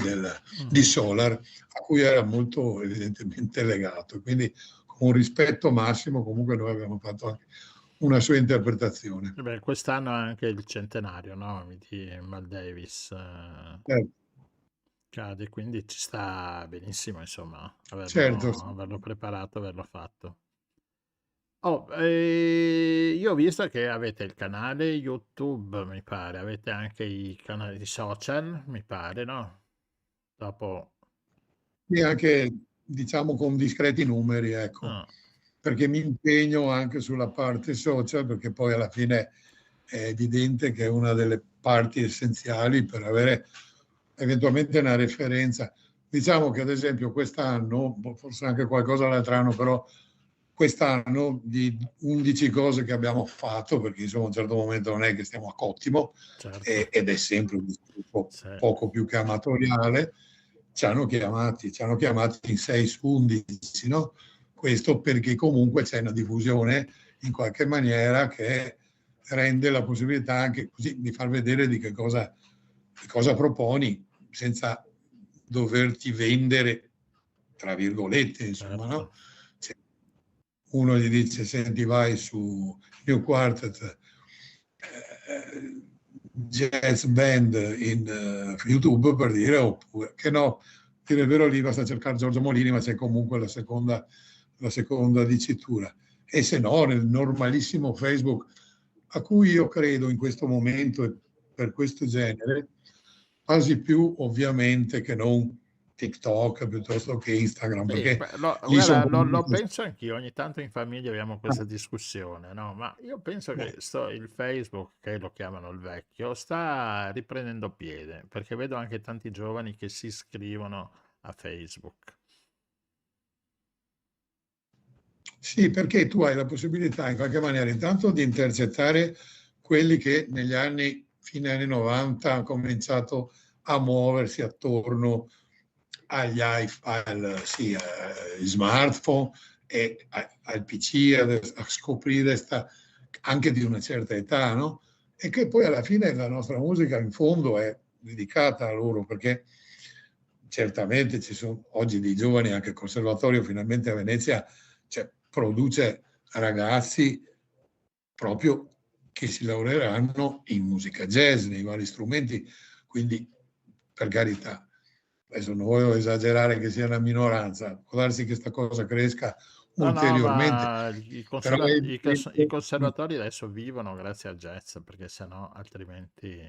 di Solar, a cui era molto evidentemente legato. Quindi con un rispetto massimo comunque noi abbiamo fatto anche una sua interpretazione. Beh, quest'anno è anche il centenario, no, di Miles Davis. Certo. Cade, quindi ci sta benissimo, insomma, Certo. averlo preparato, averlo fatto. Io ho visto che avete il canale YouTube, mi pare, avete anche i canali social, mi pare, no? Dopo... E anche, diciamo, con discreti numeri, ecco, perché mi impegno anche sulla parte social, perché poi alla fine è evidente che è una delle parti essenziali per avere eventualmente una referenza. Diciamo che ad esempio quest'anno, forse anche qualcosa l'altro anno, però quest'anno di 11 cose che abbiamo fatto, perché insomma a un certo momento non è che stiamo a cottimo, certo. Ed è sempre un discorso poco più che amatoriale, ci hanno chiamati in 6 su 11, no? Questo perché comunque c'è una diffusione in qualche maniera che rende la possibilità anche così di far vedere di che cosa proponi, senza doverti vendere tra virgolette, insomma, Certo. no? Cioè, uno gli dice, senti, vai su New Quartet, jazz band in YouTube, per dire, oppure, che no, dire il vero lì basta cercare Giorgio Molini, ma c'è comunque la seconda dicitura. E se no, nel normalissimo Facebook, a cui io credo in questo momento e per questo genere, quasi più ovviamente che non TikTok piuttosto che Instagram, Sì, perché lì guarda, sono lo penso anch'io, ogni tanto in famiglia abbiamo questa discussione, no? Ma io penso che il Facebook, che lo chiamano il vecchio, sta riprendendo piede, perché vedo anche tanti giovani che si iscrivono a Facebook. Sì, perché tu hai la possibilità in qualche maniera intanto di intercettare quelli che negli anni, fine anni 90, hanno cominciato a muoversi attorno agli smartphone e al PC, a scoprire anche di una certa età, no? E che poi alla fine la nostra musica in fondo è dedicata a loro, perché certamente ci sono oggi dei giovani, anche il conservatorio finalmente a Venezia, cioè, produce ragazzi proprio che si laureeranno in musica jazz, nei vari strumenti, quindi per carità, adesso non voglio esagerare che sia una minoranza, può darsi che questa cosa cresca No, ulteriormente. ma Però i conservatori adesso vivono grazie al jazz, perché sennò altrimenti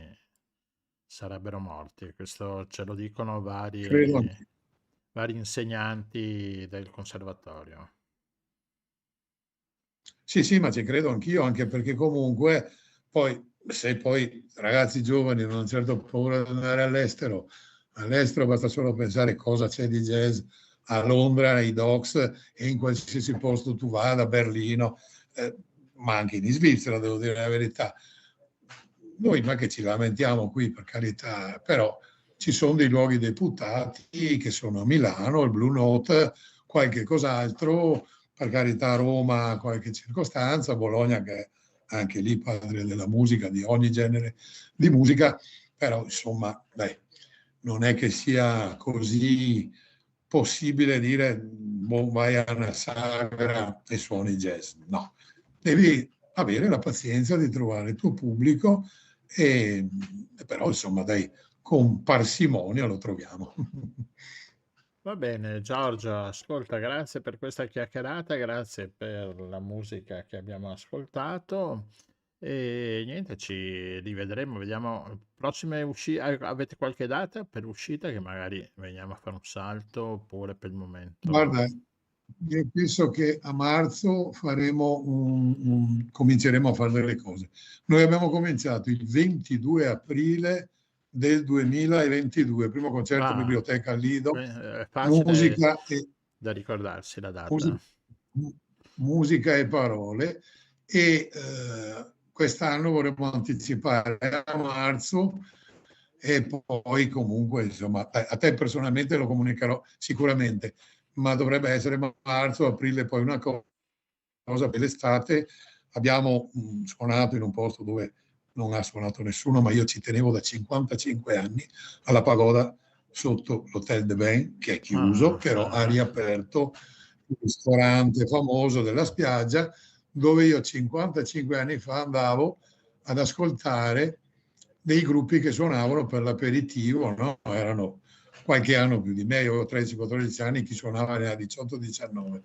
sarebbero morti. Questo ce lo dicono credo anche. vari insegnanti del conservatorio. Sì, sì, ma ci credo anch'io, anche perché comunque poi, se poi ragazzi giovani non hanno certo paura di andare all'estero basta solo pensare cosa c'è di jazz a Londra, ai Docks e in qualsiasi posto tu vada, a Berlino, ma anche in Svizzera, devo dire la verità. Noi non è che ci lamentiamo qui, per carità, però ci sono dei luoghi deputati che sono a Milano, il Blue Note, qualche cos'altro, per carità Roma, qualche circostanza, Bologna che è anche lì padre della musica, di ogni genere di musica, però insomma, dai, non è che sia così possibile dire vai a una sagra e suoni jazz, no. Devi avere la pazienza di trovare il tuo pubblico, però insomma, dai, con parsimonia lo troviamo. Va bene, Giorgio, ascolta, grazie per questa chiacchierata, grazie per la musica che abbiamo ascoltato e niente, ci rivedremo, vediamo prossime uscite. Avete qualche data per uscita che magari veniamo a fare un salto oppure per il momento? Guarda, io penso che a marzo cominceremo a fare delle cose. Noi abbiamo cominciato il 22 aprile del 2022, primo concerto Biblioteca Lido, è facile musica e, da ricordarsi la data. musica e parole, e quest'anno vorremmo anticipare a marzo, e poi comunque insomma a te personalmente lo comunicherò sicuramente, ma dovrebbe essere marzo, aprile, poi una cosa per l'estate. Abbiamo suonato in un posto dove non ha suonato nessuno, ma io ci tenevo da 55 anni, alla Pagoda sotto l'Hotel de Bain, che è chiuso, però ha riaperto il ristorante famoso della spiaggia, dove io 55 anni fa andavo ad ascoltare dei gruppi che suonavano per l'aperitivo, no? Erano qualche anno più di me, io avevo 13-14 anni, chi suonava ne ha 18-19.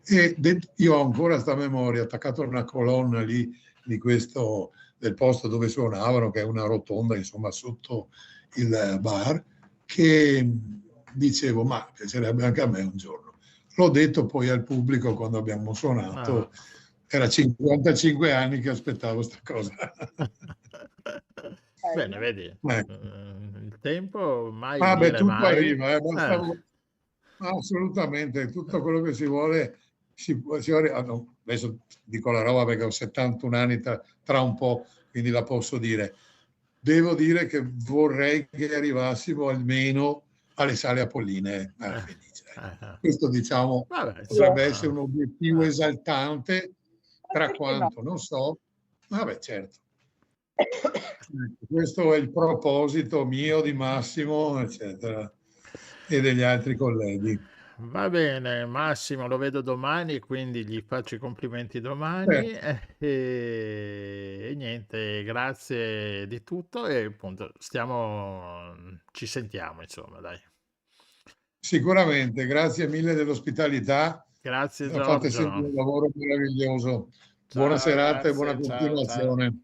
E io ho ancora questa memoria, attaccato a una colonna lì del posto dove suonavano, che è una rotonda, insomma, sotto il bar, che dicevo, ma piacerebbe anche a me un giorno. L'ho detto poi al pubblico quando abbiamo suonato, era 55 anni che aspettavo sta cosa. Bene, vedi, il tempo mai Beh, dire tutto mai. arriva, assolutamente, tutto quello che si vuole, adesso dico la roba perché ho 71 anni tra un po', quindi la posso dire. Devo dire che vorrei che arrivassimo almeno alle sale apolline a Fenice. Questo, diciamo, potrebbe essere un obiettivo esaltante, tra quanto non so. Vabbè, certo. Questo è il proposito mio, di Massimo, eccetera, e degli altri colleghi. Va bene, Massimo lo vedo domani, quindi gli faccio i complimenti domani e niente, grazie di tutto e appunto ci sentiamo, insomma, dai. Sicuramente, grazie mille dell'ospitalità, Grazie fate sempre Giorgio. un lavoro meraviglioso. Buona Ciao, serata e buona grazie, ciao, ciao. continuazione.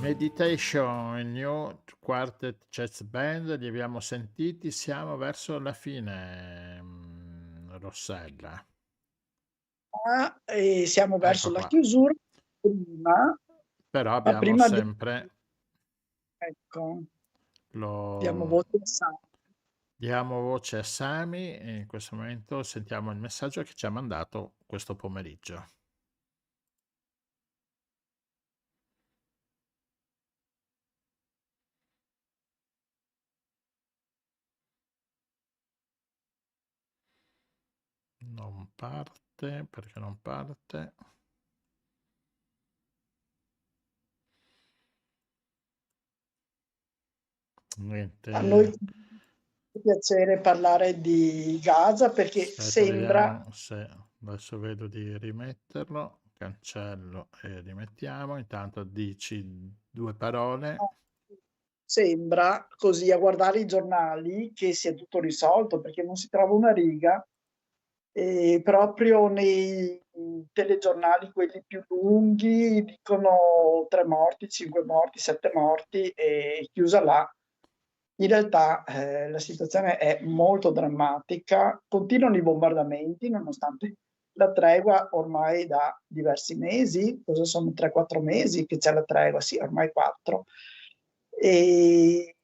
Meditation, il New Quartet Jazz Band, li abbiamo sentiti, siamo verso la fine, Rossella. E siamo verso Ecco la qua. chiusura. Però Ma abbiamo prima sempre ecco, lo... diamo voce a Sami. Diamo voce a Sami e in questo momento sentiamo il messaggio che ci ha mandato questo pomeriggio. Non parte, perché non parte? Niente. A noi fa piacere parlare di Gaza perché Aspetta, sembra vediamo se adesso vedo di rimetterlo, cancello e rimettiamo. Intanto dici due parole. sembra così a guardare i giornali che sia tutto risolto perché non si trova una riga e proprio nei telegiornali quelli più lunghi dicono 3 morti, 5 morti, 7 morti e chiusa là. In realtà la situazione è molto drammatica, continuano i bombardamenti nonostante la tregua ormai da diversi mesi, cosa sono 3-4 mesi che c'è la tregua, sì, ormai 4, e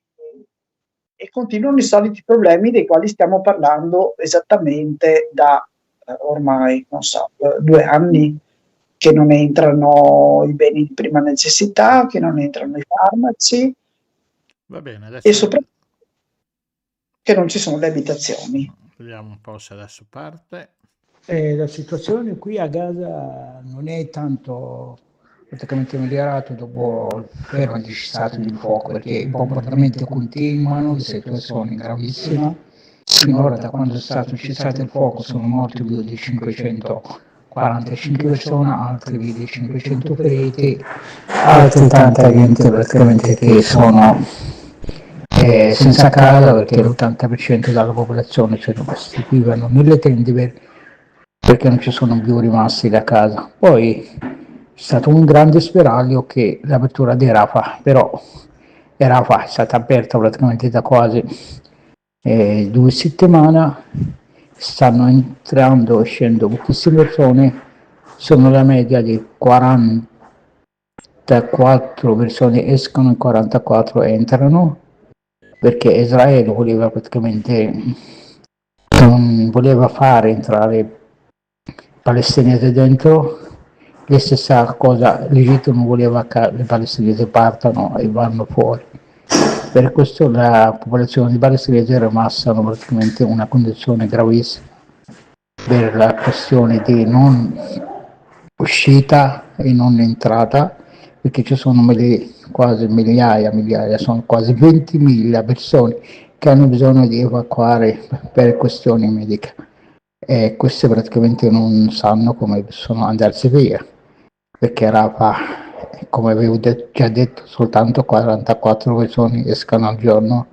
continuano i soliti problemi dei quali stiamo parlando esattamente da ormai, non so, 2 anni, che non entrano i beni di prima necessità, che non entrano i farmaci Va bene, e adesso soprattutto che non ci sono le abitazioni. vediamo un po' se adesso parte. La situazione qui a Gaza non è tanto praticamente migliorata dopo il fermo di cessate il fuoco, perché i bombardamenti continuano, la situazione è gravissima. Finora, da quando è stato cessato il fuoco, sono morti più di 545 persone, altri più di 500 feriti, altri tanta gente praticamente che sono senza casa, perché l'80% della popolazione, cioè questi vivono nelle tende perché non ci sono più rimasti da casa. Poi è stato un grande spiraglio che l'apertura di Rafah, però Rafah è stata aperta praticamente da quasi 2 settimane, stanno entrando e scendendo pochissime persone, sono la media di 44 persone escono e 44 entrano, perché Israele voleva praticamente, non voleva fare entrare i palestinesi dentro, la stessa cosa l'Egitto non voleva che i palestinesi partano e vanno fuori. Per questo la popolazione di palestinesi è rimasta praticamente in una condizione gravissima per la questione di non uscita e non entrata, perché ci sono quasi migliaia, sono quasi 20.000 persone che hanno bisogno di evacuare per questioni mediche e queste praticamente non sanno come possono andarsi via, perché Rafah, come avevo già detto, soltanto 44 persone escono al giorno,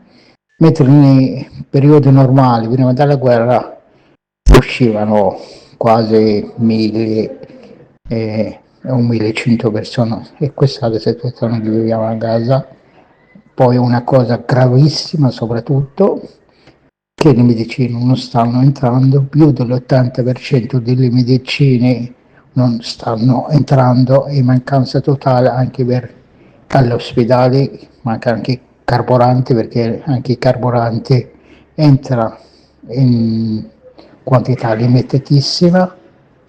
mentre nei periodi normali, prima della guerra, uscivano quasi 1.000 o 1.100 persone, e questa è la situazione che viviamo a Gaza. Poi una cosa gravissima soprattutto, che le medicine non stanno entrando, più dell'80% delle medicine non stanno entrando, e mancanza totale anche agli ospedali, manca anche carburante, perché anche il carburante entra in quantità limitatissima,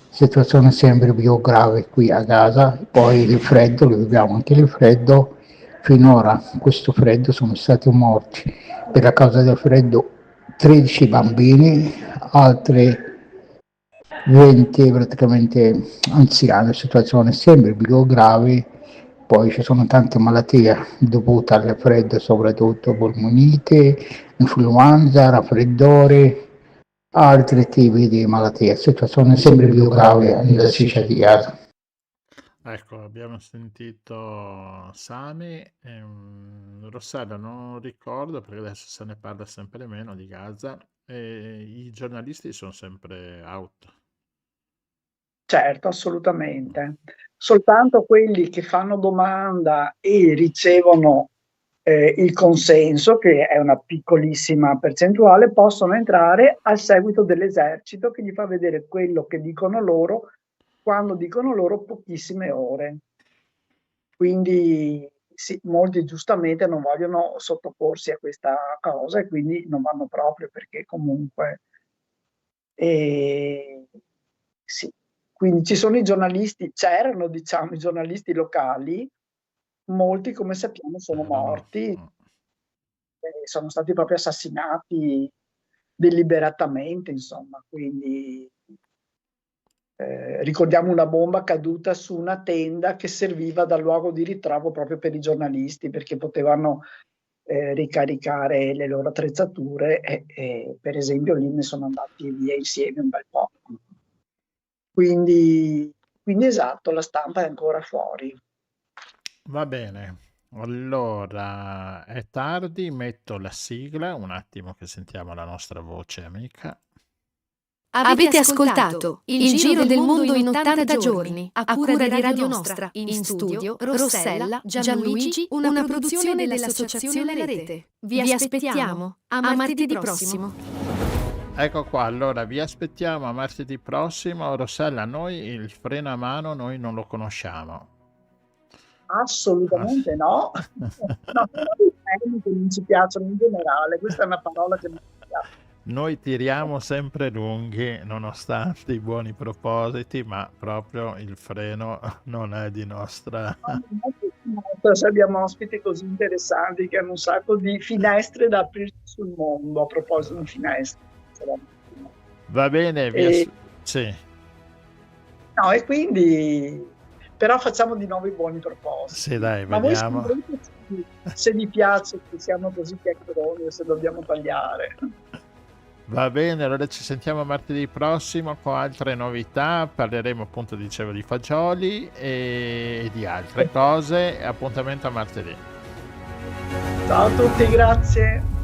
situazione sempre più grave qui a Gaza. Poi il freddo, lo viviamo anche il freddo, finora questo freddo sono stati morti per la causa del freddo 13 bambini, altri 20 praticamente anziani, situazione sempre più grave. Poi ci sono tante malattie dovute al freddo, soprattutto polmonite, influenza, raffreddore, altri tipi di malattie, situazione sempre più grave nella Sicilia. Ecco, abbiamo sentito Sami. Rossella, non ricordo perché adesso se ne parla sempre meno di Gaza, e i giornalisti sono sempre out. Certo, assolutamente. Soltanto quelli che fanno domanda e ricevono il consenso, che è una piccolissima percentuale, possono entrare al seguito dell'esercito che gli fa vedere quello che dicono loro quando dicono loro pochissime ore. Quindi sì, molti giustamente non vogliono sottoporsi a questa cosa e quindi non vanno proprio, perché comunque sì. Quindi ci sono i giornalisti, c'erano diciamo i giornalisti locali, molti come sappiamo sono morti, sono stati proprio assassinati deliberatamente, insomma. Quindi ricordiamo una bomba caduta su una tenda che serviva da luogo di ritrovo proprio per i giornalisti, perché potevano ricaricare le loro attrezzature e per esempio lì ne sono andati via insieme un bel po'. Quindi esatto, la stampa è ancora fuori. Va bene, allora è tardi, metto la sigla, un attimo che sentiamo la nostra voce amica. Avete ascoltato Il giro del mondo in 80 giorni, a cura di Radio Nostra, in studio Rossella, Gianluigi, una produzione dell'Associazione La Rete. Vi aspettiamo a martedì prossimo. Ecco qua, allora vi aspettiamo a martedì prossimo. Rossella, noi il freno a mano noi non lo conosciamo. Assolutamente no. No, i termini che non ci piacciono in generale, questa è una parola che non ci piace. Noi tiriamo sempre lunghi nonostante i buoni propositi, ma proprio il freno non è di nostra. Se abbiamo ospiti così interessanti che hanno un sacco di finestre da aprirsi sul mondo, a proposito di finestre. Va bene, sì. No, e quindi però facciamo di nuovo i buoni propositi. Sì, dai, ma vediamo. Voi se vi piace che siamo così chiacchieroni o se dobbiamo tagliare. Va bene, allora ci sentiamo martedì prossimo con altre novità, parleremo appunto, dicevo, di fagioli e di altre cose. Appuntamento a martedì. Ciao a tutti, grazie.